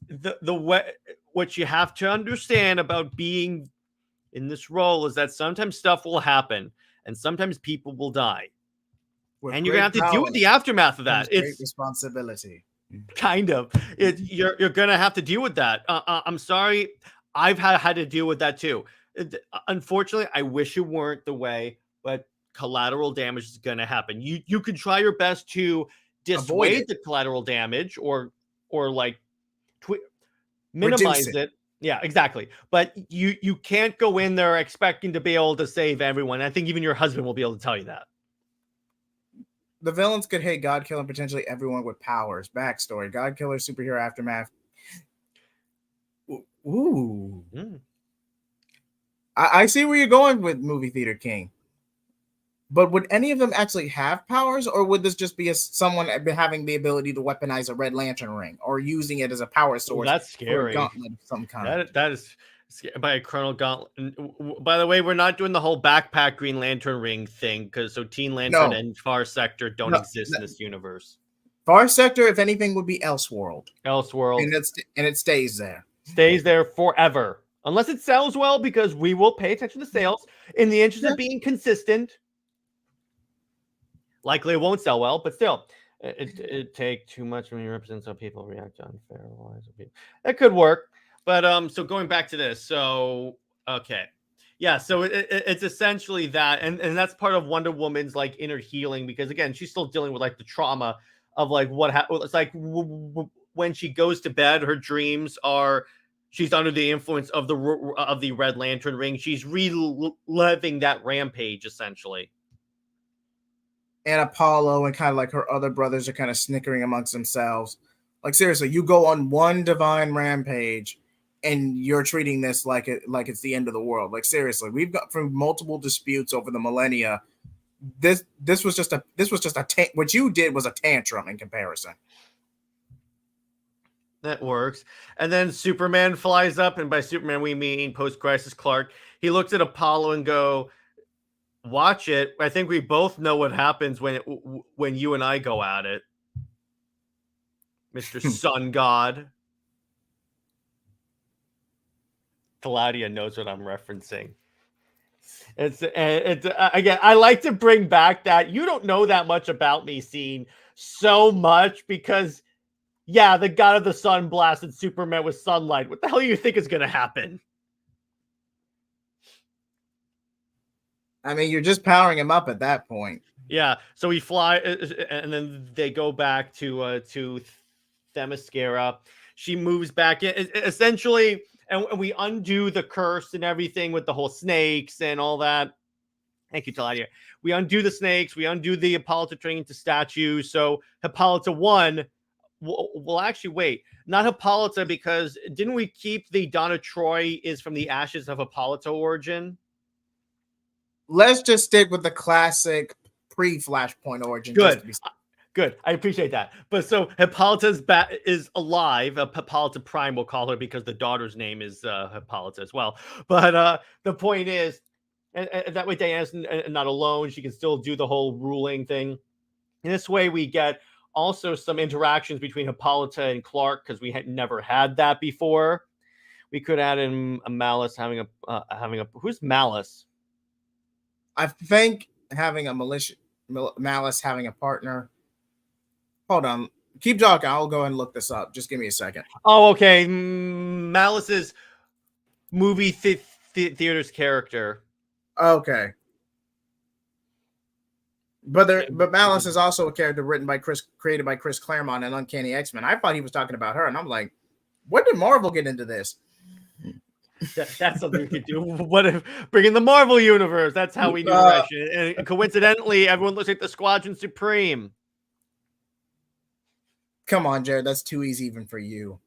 the way, what you have to understand about being in this role is that sometimes stuff will happen and sometimes people will die. And you're gonna have to deal with the aftermath of that. It's great responsibility. Kind of. You're gonna have to deal with that. I'm sorry, I've had to deal with that too. Unfortunately, I wish it weren't the way, but collateral damage is gonna happen. You can try your best to dissuade the collateral damage or like minimize it. Yeah, exactly. But you can't go in there expecting to be able to save everyone. I think even your husband will be able to tell you that. The villains could hate Godkiller and potentially everyone with powers. Backstory: Godkiller superhero aftermath. Ooh. I see where you're going with Movie Theater King. But would any of them actually have powers, or would this just be someone having the ability to weaponize a Red Lantern ring or using it as a power source? That's scary. For a gauntlet of some kind. That is by a Colonel Gauntlet. By the way, we're not doing the whole backpack Green Lantern ring thing because Teen Lantern and Far Sector don't exist in this universe. Far Sector, if anything, would be Elseworld. And it stays there. Stays there forever. Unless it sells well, because we will pay attention to sales in the interest of being consistent. Likely it won't sell well, but still. It take too much when you represent some people react unfair. That could work. But so going back to this. So, okay. Yeah, so it's essentially that, and that's part of Wonder Woman's like inner healing, because again, she's still dealing with like the trauma of like what happened. It's like when she goes to bed, her dreams are she's under the influence of the Red Lantern ring. She's reliving that rampage essentially. And Apollo and kind of like her other brothers are kind of snickering amongst themselves. Like seriously, you go on one divine rampage and you're treating this like it's the end of the world. Like seriously, we've got from multiple disputes over the millennia. This was just a what you did was a tantrum in comparison. That works. And then Superman flies up, and by Superman we mean post-crisis Clark. He looks at Apollo and go, "Watch it." I think we both know what happens when you and I go at it, Mr. Sun God. Claudia knows what I'm referencing. It's again, I like to bring back that you don't know that much about me scene so much because, yeah, the god of the sun blasted Superman with sunlight. What the hell do you think is going to happen? I mean, you're just powering him up at that point. Yeah, so we fly, and then they go back to Themyscira. She moves back in, essentially, and we undo the curse and everything with the whole snakes and all that. Thank you, Taladia. We undo the snakes. We undo the Hippolyta turning into statues. So Hippolyta 1, well, actually, wait. Not Hippolyta, because didn't we keep the Donna Troy is from the ashes of Hippolyta origin? Let's just stick with the classic pre-Flashpoint origin. Good. Good. I appreciate that. But so Hippolyta is alive. Hippolyta Prime, we'll call her, because the daughter's name is Hippolyta as well. But the point is, and that way Diana's not alone. She can still do the whole ruling thing. In this way, we get also some interactions between Hippolyta and Clark, because we had never had that before. We could add in a Malice having a who's Malice? I think having a Malice having a partner. Hold on. Keep talking. I'll go ahead and look this up. Just give me a second. Oh, okay. Malice's movie theater's character. Okay. But Malice is also a character created by Chris Claremont and Uncanny X-Men. I thought he was talking about her, and I'm like, when did Marvel get into this? That's something we could do. What if bring in the Marvel universe? That's how we do direction. And coincidentally, everyone looks like the Squadron Supreme. Come on, Jared. That's too easy even for you.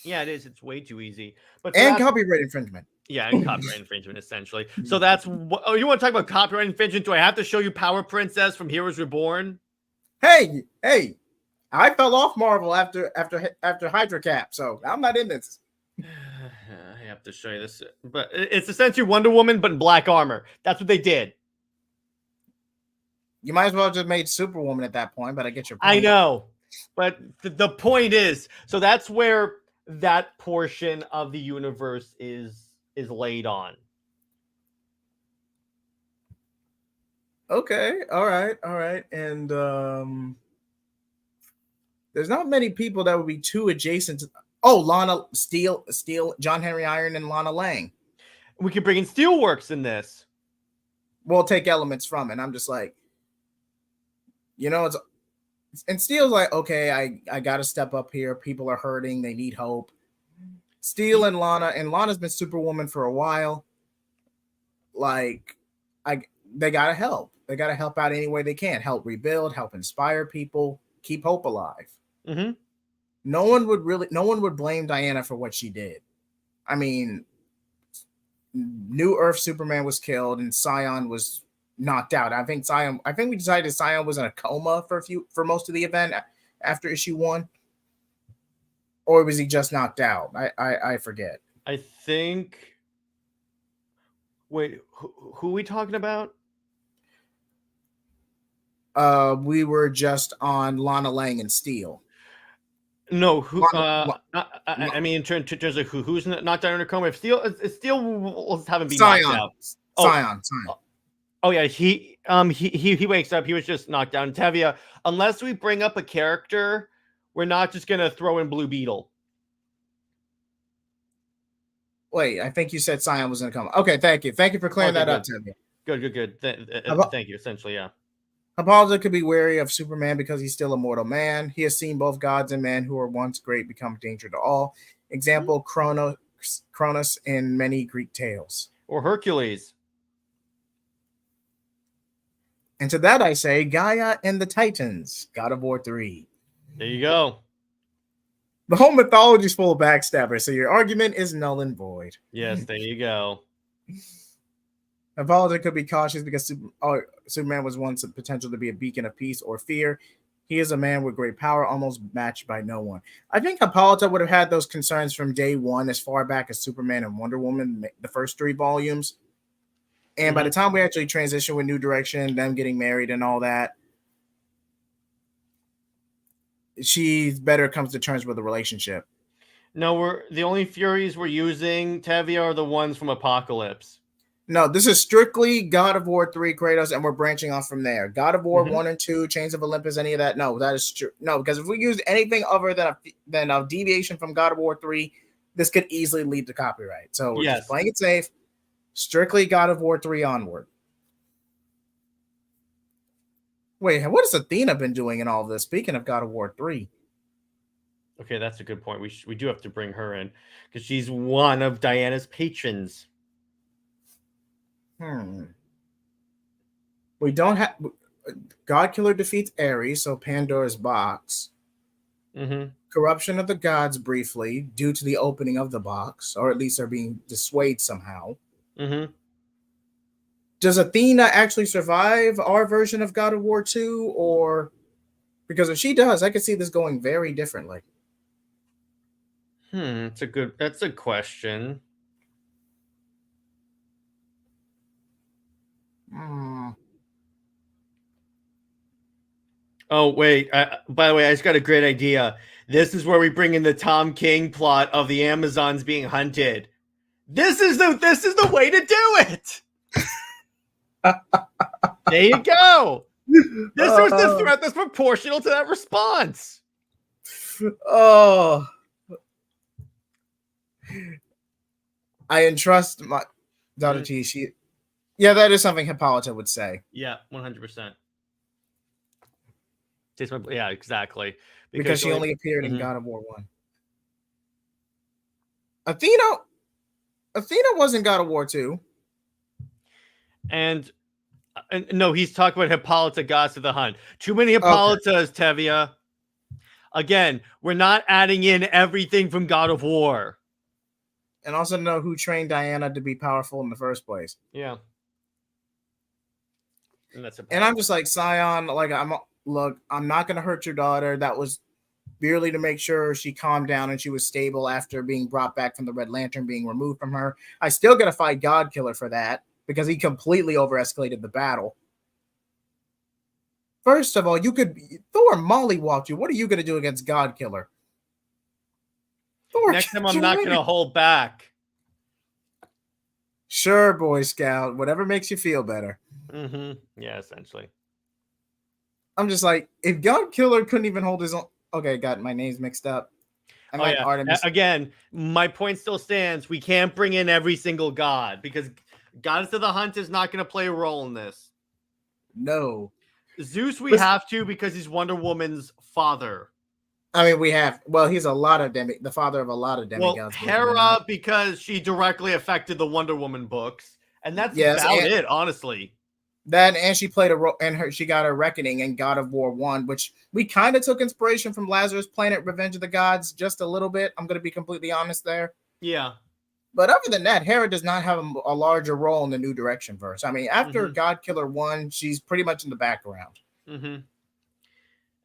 Yeah, it is. It's way too easy. But and copyright infringement. Yeah, and copyright infringement, essentially. So that's what. Oh, you want to talk about copyright infringement? Do I have to show you Power Princess from Heroes Reborn? Hey! I fell off Marvel after Hydra Cap, so I'm not in this. I have to show you this, but it's essentially Wonder Woman, but in black armor. That's what they did. You might as well have just made Superwoman at that point, but I get your point. I know, but the point is, so that's where that portion of the universe is laid on. Okay, all right, and there's not many people that would be too adjacent to. Oh, Lana Steele, John Henry Iron, and Lana Lang. We could bring in Steelworks in this. We'll take elements from it. I'm just like, it's and Steele's like, okay, I got to step up here. People are hurting. They need hope. Steel and Lana's been Superwoman for a while. Like, they got to help. They got to help out any way they can. Help rebuild, help inspire people, keep hope alive. Mm-hmm. No one would blame Diana for what she did. I mean, New Earth Superman was killed and Scion was knocked out. I think we decided Scion was in a coma for most of the event after issue 1. Or was he just knocked out? I forget. I think. Wait, who are we talking about? We were just on Lana Lang and Steel. No, who? I mean, in terms of who's knocked out in a coma. If Steel was haven't been knocked out. Scion. Oh yeah, he wakes up. He was just knocked down. Tevia, unless we bring up a character, we're not just gonna throw in Blue Beetle. Wait, I think you said Scion was going to come. Okay, thank you. Thank you for clearing Okay, that up, Timmy. Good. About- Thank you. Essentially, yeah. Hippolyta could be wary of Superman because he's still a mortal man. He has seen both gods and men who were once great become a danger to all. Example, Cronus in many Greek tales. Or Hercules. And to that I say, Gaia and the Titans, God of War 3. There you go. The whole mythology is full of backstabbers, so your argument is null and void. Yes, there you go. Hippolyta could be cautious because Superman was once a potential to be a beacon of peace or fear. He is a man with great power, almost matched by no one. I think Hippolyta would have had those concerns from day one, as far back as Superman and Wonder Woman, the first 3 volumes. And by the time we actually transition with New Direction, them getting married and all that, she better comes to terms with the relationship. No, the only Furies we're using, Tevia, are the ones from Apocalypse. No, this is strictly God of War 3 Kratos, and we're branching off from there. God of War 1 and 2, Chains of Olympus, any of that? No, that is true. No, because if we use anything other than a deviation from God of War 3, this could easily lead to copyright. So we're just playing it safe. Strictly God of War 3 onward. Wait, what has Athena been doing in all of this? Speaking of God of War 3. Okay, that's a good point. We do have to bring her in because she's one of Diana's patrons. We don't have Godkiller defeats Ares, so Pandora's box. Corruption of the gods briefly due to the opening of the box, or at least they're being dissuaded somehow. Does Athena actually survive our version of God of War 2? Or because if she does, I could see this going very differently. That's a question. Oh, wait. By the way, I just got a great idea. This is where we bring in the Tom King plot of the Amazons being hunted. This is the way to do it. There you go. This was the threat that's proportional to that response. Oh, I entrust my daughter T. Yeah, that is something Hippolyta would say. Yeah, 100%. Yeah, exactly. Because she only appeared in God of War 1. Athena was in God of War 2. And no, he's talking about Hippolyta, gods of the hunt. Too many Hippolytas, Tevia. Again, we're not adding in everything from God of War. And also know who trained Diana to be powerful in the first place. Yeah. And I'm just like, Scion, like, I'm not going to hurt your daughter. That was merely to make sure she calmed down and she was stable after being brought back from the Red Lantern being removed from her. I still got to fight Godkiller for that because he completely over-escalated the battle. First of all, Thor mollywalked you. What are you going to do against Godkiller? Thor, next time I'm not going to hold back. Sure, Boy Scout. Whatever makes you feel better. Yeah, essentially. I'm just like, if Godkiller couldn't even hold his own. Okay, got my names mixed up. Artemis. Again, my point still stands. We can't bring in every single god because Gods of the Hunt is not going to play a role in this. No. Zeus we have to because he's Wonder Woman's father. I mean, we have. Well, he's the father of a lot of demigods. Well, Hera because she directly affected the Wonder Woman books, and that's about it, honestly. That and she played a role, and she got a reckoning in God of War 1, which we kind of took inspiration from Lazarus Planet: Revenge of the Gods, just a little bit. I'm going to be completely honest there. Yeah. But other than that, Hera does not have a larger role in the New Direction verse. I mean, after Godkiller 1, she's pretty much in the background.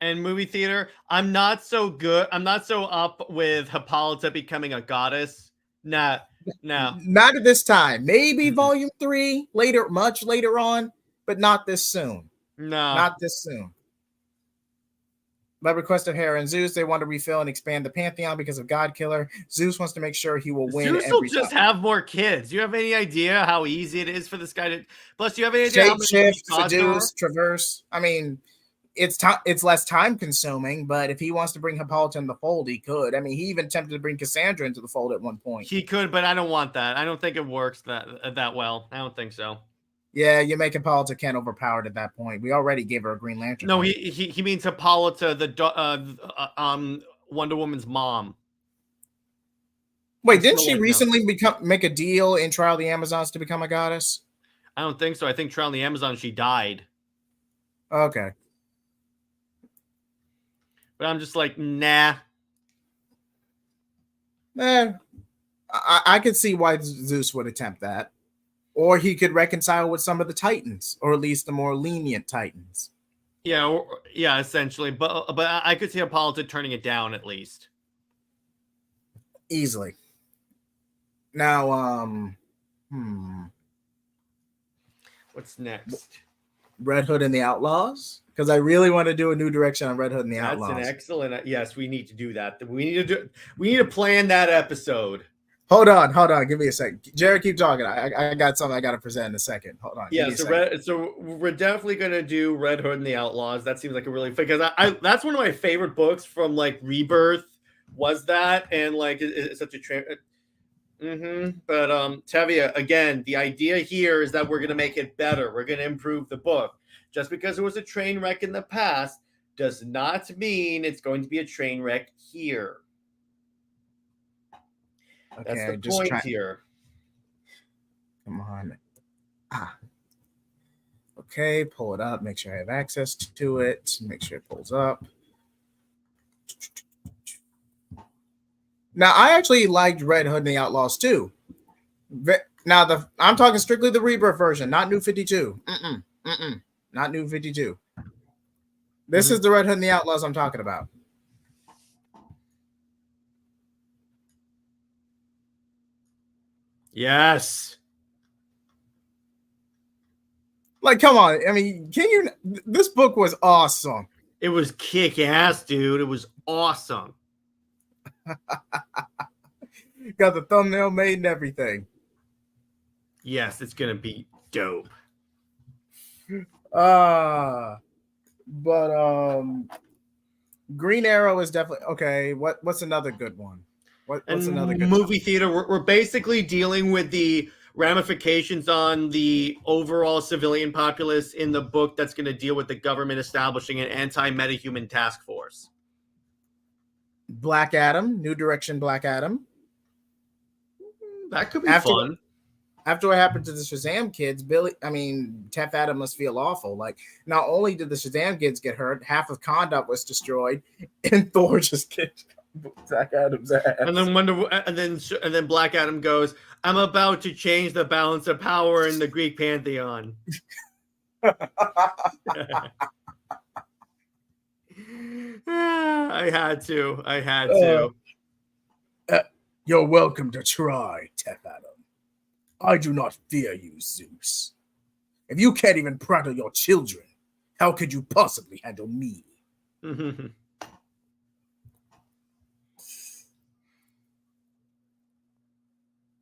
And movie theater, I'm not so up with Hippolyta becoming a goddess. No. Not at this time. Maybe volume 3 later, much later on, but not this soon. No. Not this soon. By request of Hera and Zeus, they want to refill and expand the Pantheon because of Godkiller. Zeus wants to make sure he will win. Zeus will just have more kids. Do you have any idea how easy it is for this guy to? Plus, do you have any idea how many shift, seduce, traverse? I mean, it's less time consuming, but if he wants to bring Hippolyta in the fold, he could. I mean, he even attempted to bring Cassandra into the fold at one point. He could, but I don't want that. I don't think it works that well. I don't think so. Yeah, you make Hippolyta Ken overpowered at that point. We already gave her a Green Lantern. No, he means Hippolyta, the Wonder Woman's mom. Wait, didn't she recently make a deal in Trial of the Amazons to become a goddess? I don't think so. I think Trial of the Amazon, she died. Okay. But I'm just like, nah. I could see why Zeus would attempt that. Or he could reconcile with some of the Titans, or at least the more lenient Titans. Yeah, yeah, essentially. But I could see Hippolyta turning it down at least. Easily. Now, What's next? Red Hood and the Outlaws? Because I really want to do a new direction on Red Hood and the Outlaws. That's an excellent. Yes, we need to do that. We need to plan that episode. Hold on. Give me a second. Jared, keep talking. I got something I got to present in a second. Hold on. Yeah, so we're definitely gonna do Red Hood and the Outlaws. That seems like a really because I that's one of my favorite books from like Rebirth. Was that and like it's such a But Tevia, again, the idea here is that we're gonna make it better. We're gonna improve the book. Just because it was a train wreck in the past does not mean it's going to be a train wreck here. Okay, that's the point here. Come on. Okay, pull it up. Make sure I have access to it. Make sure it pulls up. Now, I actually liked Red Hood and the Outlaws too. Now, I'm talking strictly the Rebirth version, not New 52. Not New 52. This is the Red Hood and the Outlaws I'm talking about. Yes. Like, come on. I mean, this book was awesome. It was kick-ass, dude. It was awesome. Got the thumbnail made and everything. Yes, it's going to be dope. But Green Arrow is definitely okay. What's another good one? What's another good movie theater? We're basically dealing with the ramifications on the overall civilian populace in the book that's going to deal with the government establishing an anti-metahuman task force. Black Adam, New Direction Black Adam. That could be fun. After what happened to the Shazam kids, Tef Adam must feel awful. Like, not only did the Shazam kids get hurt, half of Conduct was destroyed, and Thor just kicked Black Adam's ass. And then Black Adam goes, "I'm about to change the balance of power in the Greek pantheon." I had to. You're welcome to try, Tef Adam. I do not fear you, Zeus. If you can't even prattle your children, how could you possibly handle me?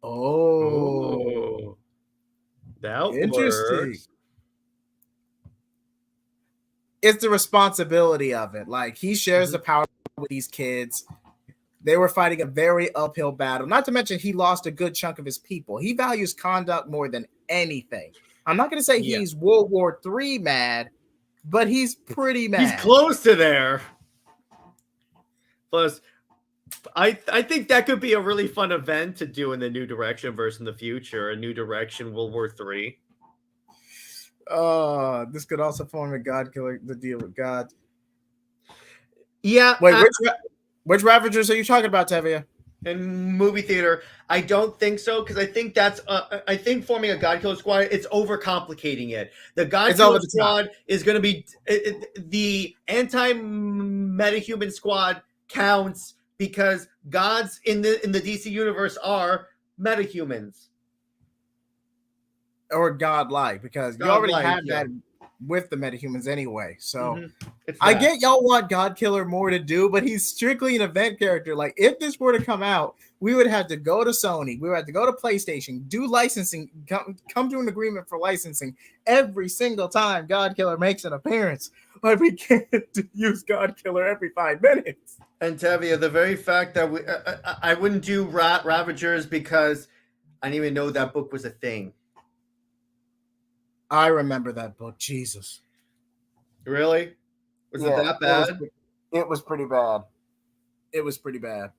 Oh, that interesting. Works. It's the responsibility of it. Like, he shares the power with these kids. They were fighting a very uphill battle. Not to mention, he lost a good chunk of his people. He values Conduct more than anything. I'm not going to say he's World War III mad, but he's pretty mad. He's close to there. Plus, I think that could be a really fun event to do in the New Direction versus in the future. A New Direction World War III. This could also form a Godkiller, the deal with God. Yeah. Wait, which Ravagers are you talking about, Tevia? In movie theater, I don't think so, because I think that's I think forming a Godkiller squad, it's overcomplicating it. The Godkiller squad is going to be the anti-metahuman squad counts because gods in the DC universe are metahumans or godlike, because you already have that. with the metahumans anyway. So It's I that. get y'all want Godkiller more to do, but he's strictly an event character. Like if this were to come out, we would have to go to Sony, we would have to go to PlayStation, do licensing, come to an agreement for licensing every single time Godkiller makes an appearance. Like we can't use Godkiller every 5 minutes. And Tevia, the very fact that I wouldn't do Ravagers because I didn't even know that book was a thing. I remember that book. Jesus. Really? Was it that bad? It was pretty bad. It was pretty bad.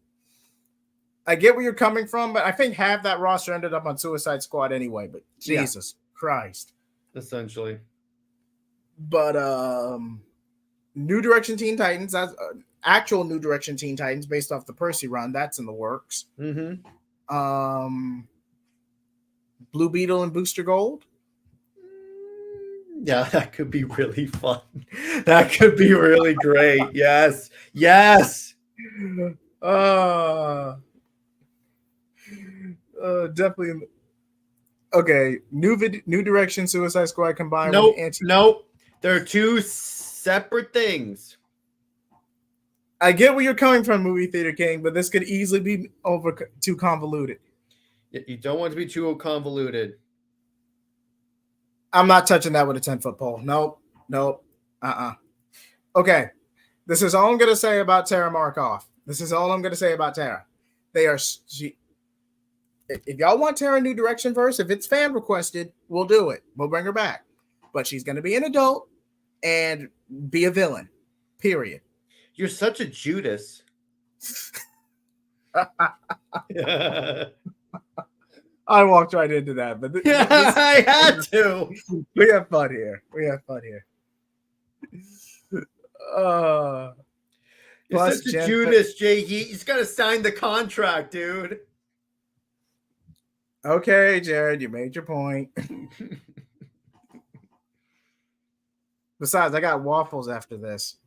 I get where you're coming from, but I think half that roster ended up on Suicide Squad anyway. But Jesus Christ. Essentially. But New Direction Teen Titans, that's actual New Direction Teen Titans based off the Percy run, that's in the works. Blue Beetle and Booster Gold. Yeah, that could be really fun. That could be really great. Yes. Yes. Definitely. Okay, New Direction Suicide Squad combined Nope. with Nope. They're two separate things. I get where you're coming from, Movie Theater King, but this could easily be too convoluted. You don't want to be too convoluted. I'm not touching that with a 10-foot pole. Nope. Okay. This is all I'm going to say about Tara Markoff. This is all I'm going to say about Tara. If y'all want Tara New Direction verse, if it's fan requested, we'll do it. We'll bring her back. But she's going to be an adult and be a villain. Period. You're such a Judas. I walked right into that, but I had to. We have fun here. You're such a Judas, Jay. He's got to sign the contract, dude. Okay, Jared, you made your point. Besides, I got waffles after this.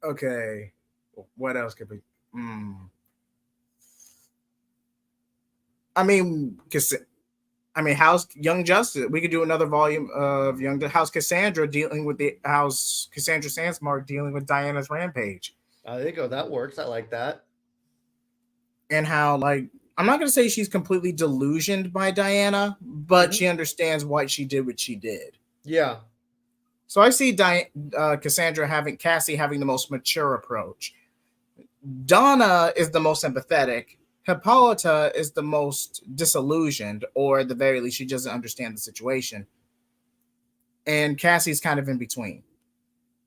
Okay. What else could be? How's Young Justice? We could do another volume of how's Cassandra dealing with how's Cassandra Sandsmark dealing with Diana's rampage. There you go. That works. I like that. And how, like, I'm not going to say she's completely delusioned by Diana, but she understands why she did what she did. Yeah. So I see Cassie having the most mature approach. Donna is the most empathetic. Hippolyta is the most disillusioned, or at the very least, she doesn't understand the situation. And Cassie's kind of in between.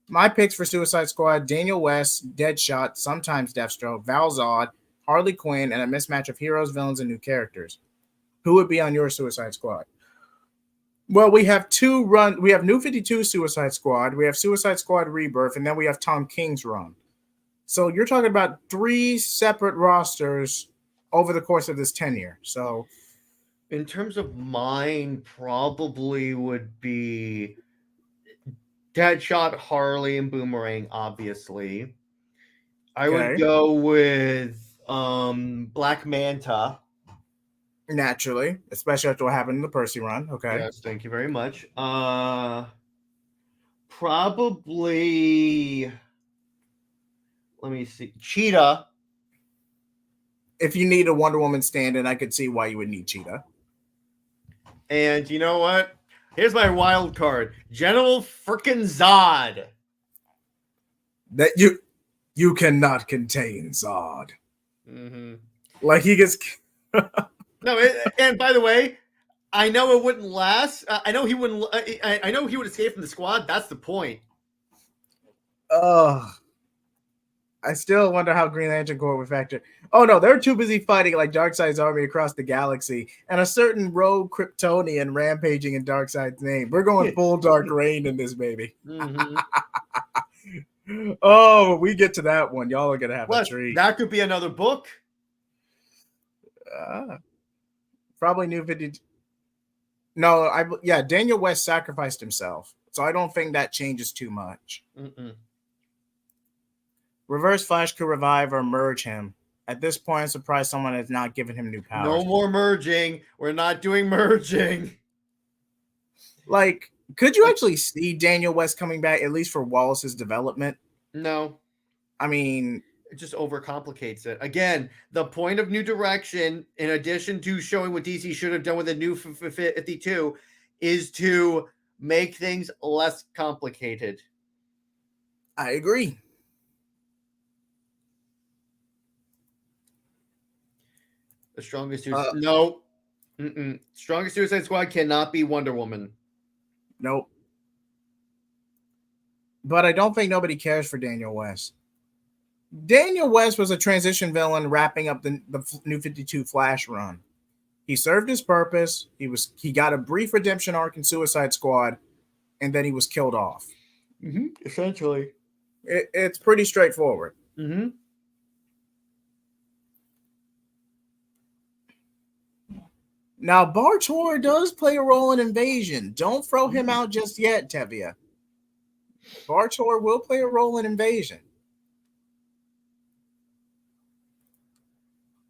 My picks for Suicide Squad: Daniel West, Deadshot, sometimes Deathstroke, Val Zod, Harley Quinn, and a mismatch of heroes, villains, and new characters. Who would be on your Suicide Squad? Well, we have We have New 52 Suicide Squad, we have Suicide Squad Rebirth, and then we have Tom King's run. So you're talking about 3 separate rosters over the course of this tenure. So, in terms of mine, probably would be Deadshot, Harley, and Boomerang, obviously. I would go with Black Manta. Naturally, especially after what happened in the Percy run. Okay. Yes, thank you very much. Probably, let me see, Cheetah. If you need a Wonder Woman stand-in, I could see why you would need Cheetah. And you know what? Here's my wild card: General frickin' Zod. That you cannot contain Zod. Like he gets. No, and by the way, I know it wouldn't last. I know he wouldn't. I know he would escape from the squad. That's the point. I still wonder how Green Lantern Corps would factor. Oh no, they're too busy fighting like Darkseid's army across the galaxy and a certain rogue Kryptonian rampaging in Darkseid's name. We're going full Dark Reign in this baby. Oh, we get to that one. Y'all are gonna have a treat. That could be another book. Probably New 50. No, Daniel West sacrificed himself, so I don't think that changes too much. Reverse Flash could revive or merge him At this point, I'm surprised someone has not given him new powers. No more merging. We're not doing merging. Like, could you actually see Daniel West coming back, at least for Wallace's development? No. I mean, it just overcomplicates it. Again, the point of New Direction, in addition to showing what DC should have done with the New 52, is to make things less complicated. I agree. The strongest no. Strongest Suicide Squad cannot be Wonder Woman. Nope. But I don't think nobody cares for Daniel West. Daniel West was a transition villain wrapping up the New 52 Flash run. He served his purpose. He got a brief redemption arc in Suicide Squad, and then he was killed off. Essentially. It's pretty straightforward. Now, Bartor does play a role in Invasion. Don't throw him out just yet, Tevia. Bartor will play a role in Invasion.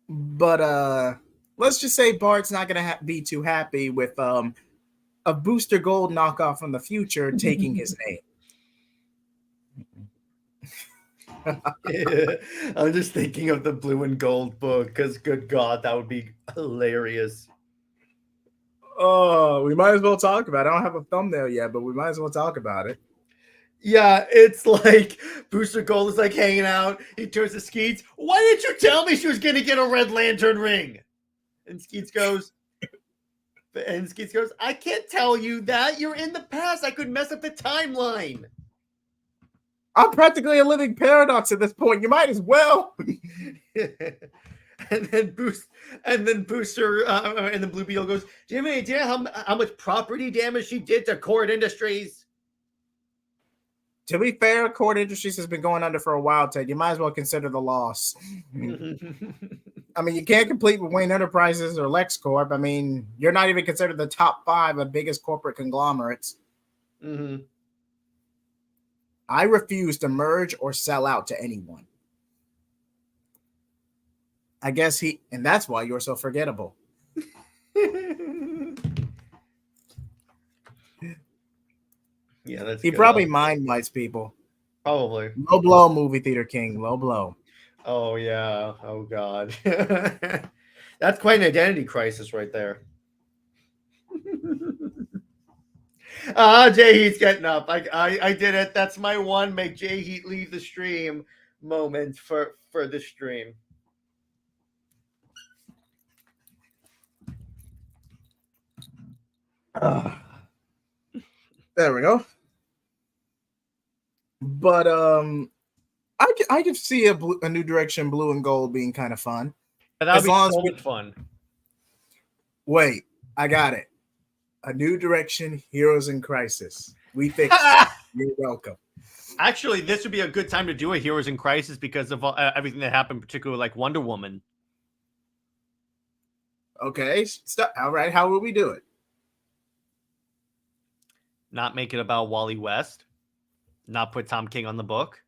But let's just say Bart's not going to be too happy with a Booster Gold knockoff from the future taking his name. I'm just thinking of the Blue and Gold book because, good God, that would be hilarious. Oh, we might as well talk about it. I don't have a thumbnail yet, but we might as well talk about it. Yeah, it's like Booster Gold is like hanging out. He turns to Skeets. Why didn't you tell me she was going to get a Red Lantern ring? And Skeets goes, I can't tell you that. You're in the past. I could mess up the timeline. I'm practically a living paradox at this point. You might as well. And then Booster and then Blue Beetle goes, do you have any idea how much property damage she did to Cord Industries? To be fair, Cord Industries has been going under for a while, Ted. You might as well consider the loss. I mean, you can't compete with Wayne Enterprises or LexCorp. I mean, you're not even considered the top 5 of biggest corporate conglomerates. I refuse to merge or sell out to anyone. I guess and that's why you're so forgettable. Yeah, that's he good. probably mind wipes people. Probably. Low blow, movie theater king. Low blow. Oh yeah. Oh God. That's quite an identity crisis right there. Jay Heat's getting up. I did it. That's my one make Jay Heat leave the stream moment for the stream. There we go. But I could see a New Direction Blue and Gold being kind of fun. That would be so much fun. Wait, I got it. A New Direction Heroes in Crisis. We fixed it. You're welcome. Actually, this would be a good time to do a Heroes in Crisis because of everything that happened, particularly like Wonder Woman. Okay, all right. How will we do it? Not make it about Wally West. Not put Tom King on the book.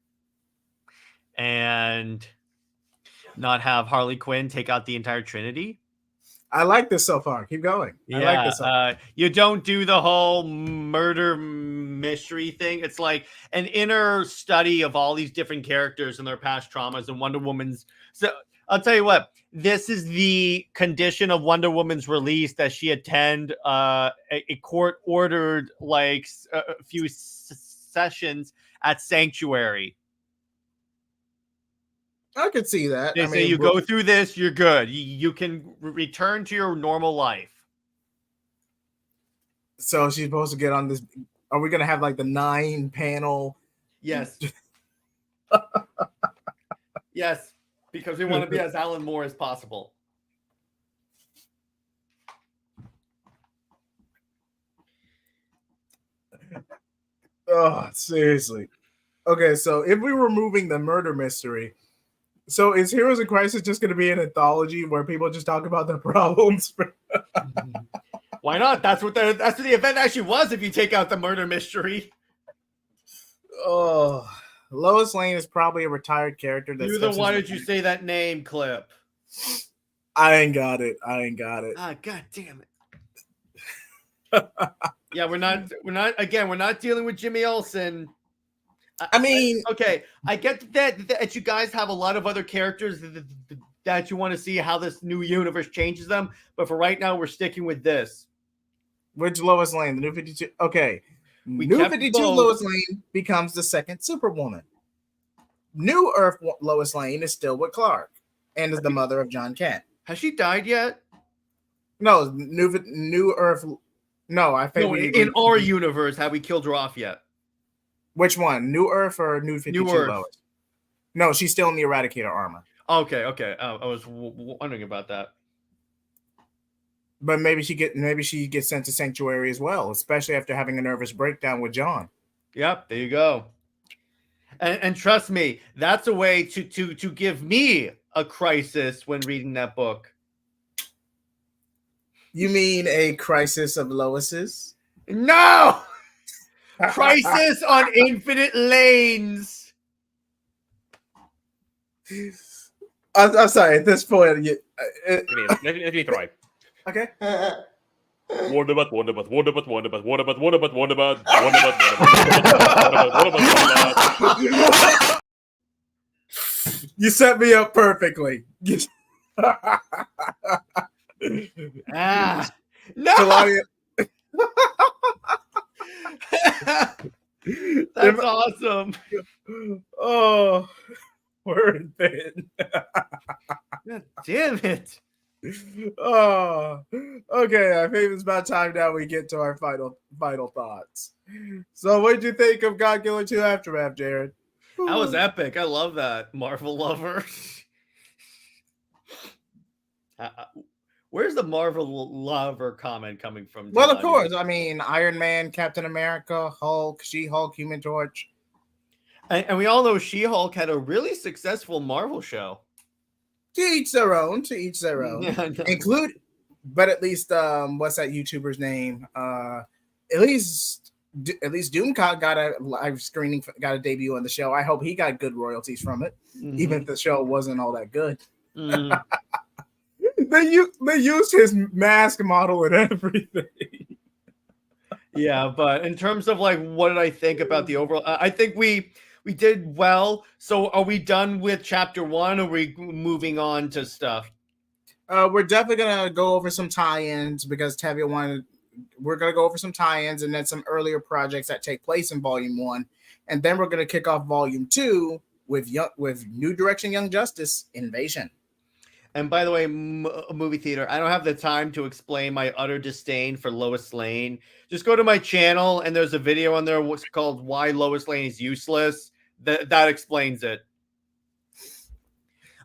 And not have Harley Quinn take out the entire Trinity. I like this so far. Keep going. Yeah, I like this so far. You don't do the whole murder mystery thing. It's like an inner study of all these different characters and their past traumas and Wonder Woman's. So I'll tell you what, this is the condition of Wonder Woman's release, that she attend a court-ordered like a few sessions at Sanctuary. I could see that. They say you go through this, you're good. You can return to your normal life. So she's supposed to get on this. Are we going to have like the 9-panel? Yes. Yes, because we want to be as Alan Moore as possible. Oh, seriously. Okay, so if we were removing the murder mystery, so is Heroes in Crisis just going to be an anthology where people just talk about their problems? Why not? That's what the event actually was. If you take out the murder mystery. Oh, Lois Lane is probably a retired character. That's Why did you say that name, Clip? I ain't got it. Ah, god damn it. Yeah, we're not dealing with Jimmy Olsen. I mean, okay, I get that you guys have a lot of other characters that you want to see how this new universe changes them, but for right now, we're sticking with this. which Lois Lane? The New 52. Okay. We New kept 52 both. Lois Lane becomes the second Superwoman. New Earth Lois Lane is still with Clark and is the mother of John Kent. Has she died yet? No, New Earth. No, I think No, in our universe, have we killed her off yet? Which one? New Earth or New 52 New Earth. Lois? No, she's still in the Eradicator armor. Okay. I was wondering about that. But maybe she gets sent to Sanctuary as well, especially after having a nervous breakdown with John. Yep, there you go. And trust me, that's a way to give me a crisis when reading that book. You mean a crisis of Lois's? No! Crisis on Infinite Lanes. I'm sorry. At this point, Let me try. okay. Wonderbot. You set me up perfectly. No. Claudia. That's awesome. Oh, word thin. God damn it. Oh, okay. I think it's about time now we get to our final thoughts. So, what did you think of Godkiller Ii Aftermath, Jared? That was epic. I love that. Marvel lover. Where's the Marvel lover comment coming from? Well, of course. I mean, Iron Man, Captain America, Hulk, She-Hulk, Human Torch. And we all know She-Hulk had a really successful Marvel show. To each their own. Include, but at least, what's that YouTuber's name? At least Doomcock got a live screening, got a debut on the show. I hope he got good royalties from it, even if the show wasn't all that good. Mm. They used his mask model and everything. Yeah, but in terms of like, what did I think about the overall? I think we did well. So are we done with chapter 1? Or are we moving on to stuff? We're definitely gonna go over some tie-ins because Tavia wanted. We're gonna go over some tie-ins and then some earlier projects that take place in Volume 1, and then we're gonna kick off Volume 2 with New Direction, Young Justice, Invasion. And by the way, movie theater, I don't have the time to explain my utter disdain for Lois Lane. Just go to my channel, and there's a video on there what's called "Why Lois Lane is Useless." That explains it.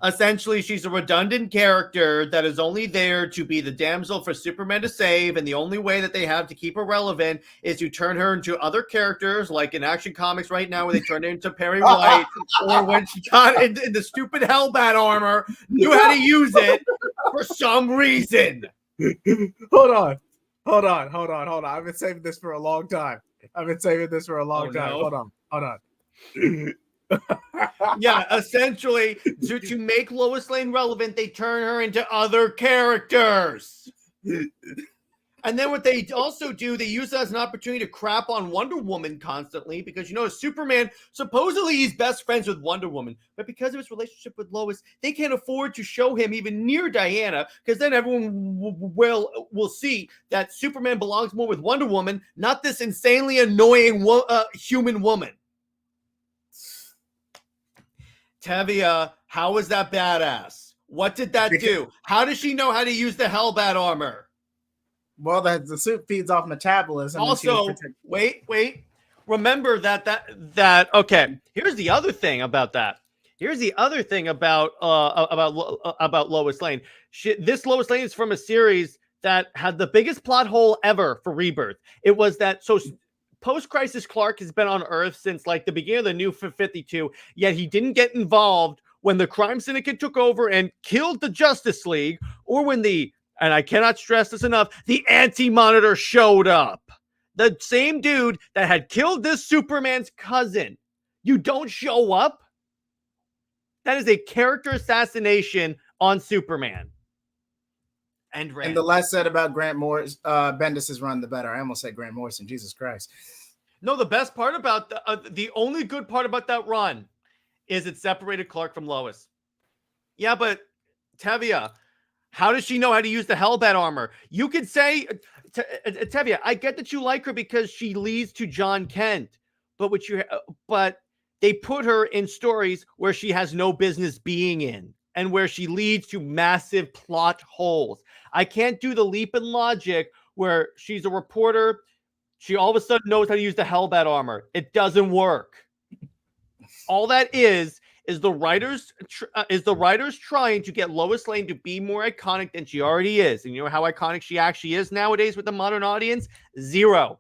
Essentially, she's a redundant character that is only there to be the damsel for Superman to save, and the only way that they have to keep her relevant is to turn her into other characters, like in Action Comics right now, where they turned her into Perry White, or when she got in the stupid Hellbat armor, knew how to use it for some reason. Hold on. I've been saving this for a long time. No. Hold on. Yeah, essentially, to make Lois Lane relevant, they turn her into other characters. And then what they also do, they use that as an opportunity to crap on Wonder Woman constantly because, Superman, supposedly he's best friends with Wonder Woman. But because of his relationship with Lois, they can't afford to show him even near Diana because then everyone will see that Superman belongs more with Wonder Woman, not this insanely annoying human woman. Tevia, how is that badass? What did that do? How does she know how to use the Hellbat armor? Well, the suit feeds off metabolism. Also, wait. Remember that. Okay. Here's the other thing about that. Here's the other thing about Lois Lane. This Lois Lane is from a series that had the biggest plot hole ever for Rebirth. It was that post-crisis Clark has been on Earth since like the beginning of the New 52, yet he didn't get involved when the crime syndicate took over and killed the Justice League, or when and I cannot stress this enough, the Anti-Monitor showed up. The same dude that had killed this Superman's cousin You don't show up? That is a character assassination on Superman. And the less said about Grant Morris, Bendis' run, the better. I almost said Grant Morrison. Jesus Christ. No, the best part about the only good part about that run is it separated Clark from Lois. Yeah, but Tevia, how does she know how to use the Hellbat armor? You could say, Tevia, I get that you like her because she leads to John Kent, but they put her in stories where she has no business being in and where she leads to massive plot holes. I can't do the leap in logic where she's a reporter. She all of a sudden knows how to use the Hellbat armor. It doesn't work. All that is the writers trying to get Lois Lane to be more iconic than she already is. And you know how iconic she actually is nowadays with the modern audience? Zero.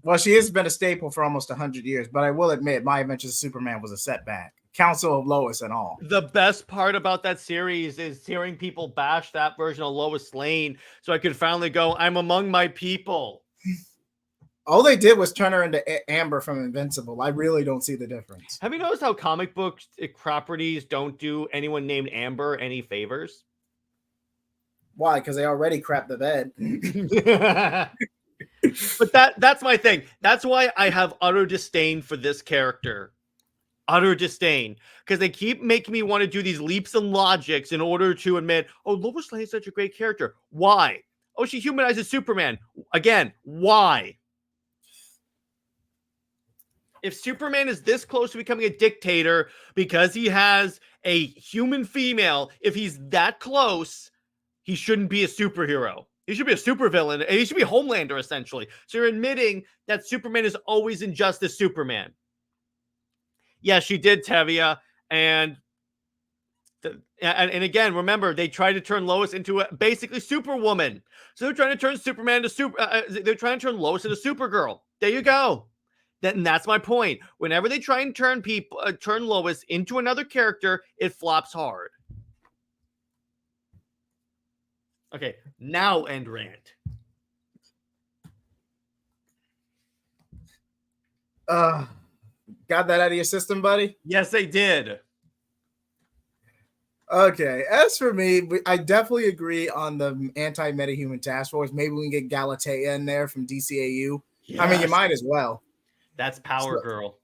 Well, she has been a staple for almost 100 years, but I will admit My Adventures of Superman was a setback. Council of Lois and all. The best part about that series is hearing people bash that version of Lois Lane so I could finally go, I'm among my people. All they did was turn her into Amber from Invincible. I really don't see the difference. Have you noticed how comic book properties don't do anyone named Amber any favors? Why? Because they already crapped the bed. But that's my thing. That's why I have utter disdain for this character. Utter disdain. Because they keep making me want to do these leaps and logics in order to admit, oh, Lois Lane is such a great character. Why? Oh, she humanizes Superman. Again, why? If Superman is this close to becoming a dictator because he has a human female, if he's that close, he shouldn't be a superhero. He should be a supervillain. He should be Homelander, essentially. So you're admitting that Superman is always Injustice Superman. Yes, she did, Tevia. And again, remember, they tried to turn Lois into basically Superwoman. So they're trying to turn Superman to they're trying to turn Lois into Supergirl. There you go. And that's my point. Whenever they try and turn Lois into another character, it flops hard. Okay, now end rant. Got that out of your system, buddy? Yes, they did. Okay, as for me, I definitely agree on the anti-metahuman task force. Maybe we can get Galatea in there from DCAU. Yes. I mean, you might as well. That's Power Girl.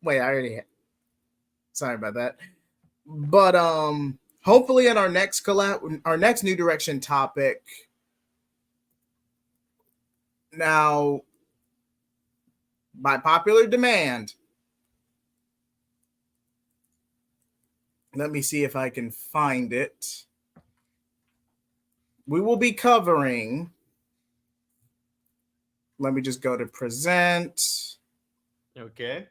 Wait, I already. Sorry about that. But hopefully in our next collab, our next New Direction topic. Now, by popular demand, let me see if I can find it. We will be covering. Let me just go to present. Okay.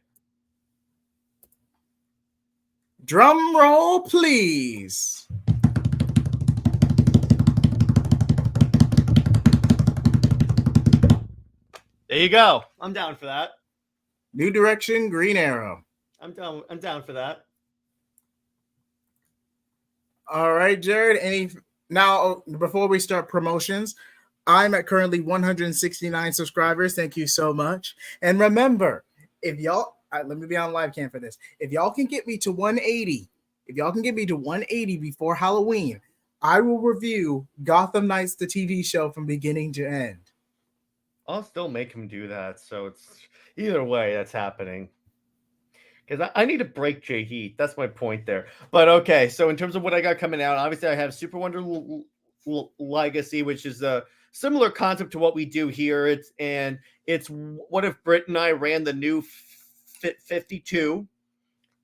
Drum roll, please. There you go. I'm down for that. New Direction, Green Arrow. I'm down for that. All right, Jared. Now, before we start promotions, I'm at currently 169 subscribers. Thank you so much. And remember, if y'all, let me be on live cam for this. If y'all can get me to 180, before Halloween, I will review Gotham Knights, the TV show, from beginning to end. I'll still make him do that. So it's either way that's happening. Because I need to break Jay Heat. That's my point there. But okay, so in terms of what I got coming out, obviously I have Super Wonder Legacy, which is a similar concept to what we do here. It's what if Britt and I ran the new 52,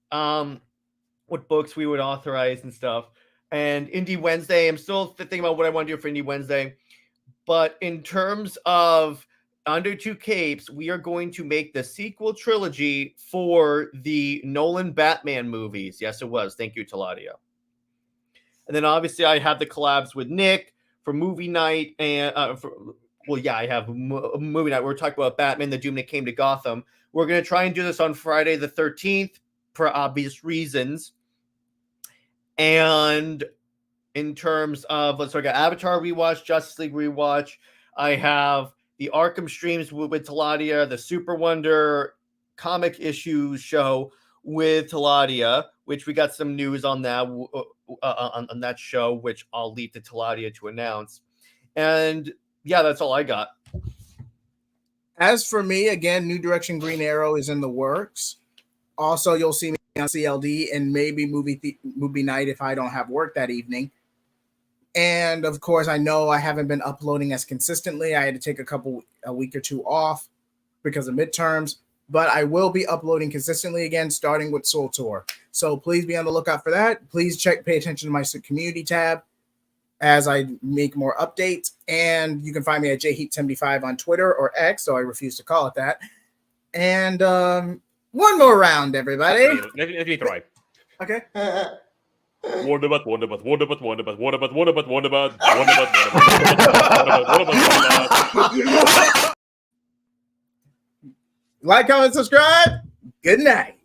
what books we would authorize and stuff. And Indie Wednesday, I'm still thinking about what I want to do for Indie Wednesday. But in terms of Under Two Capes, we are going to make the sequel trilogy for the Nolan Batman movies. Yes, it was. Thank you, Taladio. And then obviously I have the collabs with Nick for movie night. And I have movie night. We're talking about Batman, the Doom that came to Gotham. We're going to try and do this on Friday the 13th for obvious reasons. And in terms of, let's look at Avatar rewatch, Justice League rewatch, I have the Arkham streams with Taladia, the Super Wonder comic issues show with Taladia, which we got some news on that on that show, which I'll leave to Taladia to announce. And yeah, that's all I got. As for me, again, New Direction Green Arrow is in the works. Also, you'll see me on CLD and maybe movie night if I don't have work that evening. And of course, I know I haven't been uploading as consistently. I had to take a week or two off because of midterms, but I will be uploading consistently again, starting with Soul Tour. So please be on the lookout for that. Please pay attention to my community tab as I make more updates. And you can find me at jheat75 on Twitter or X, so I refuse to call it that. And one more round, everybody. Let me try. Okay. Wonderbot. Like, comment, subscribe. Good night.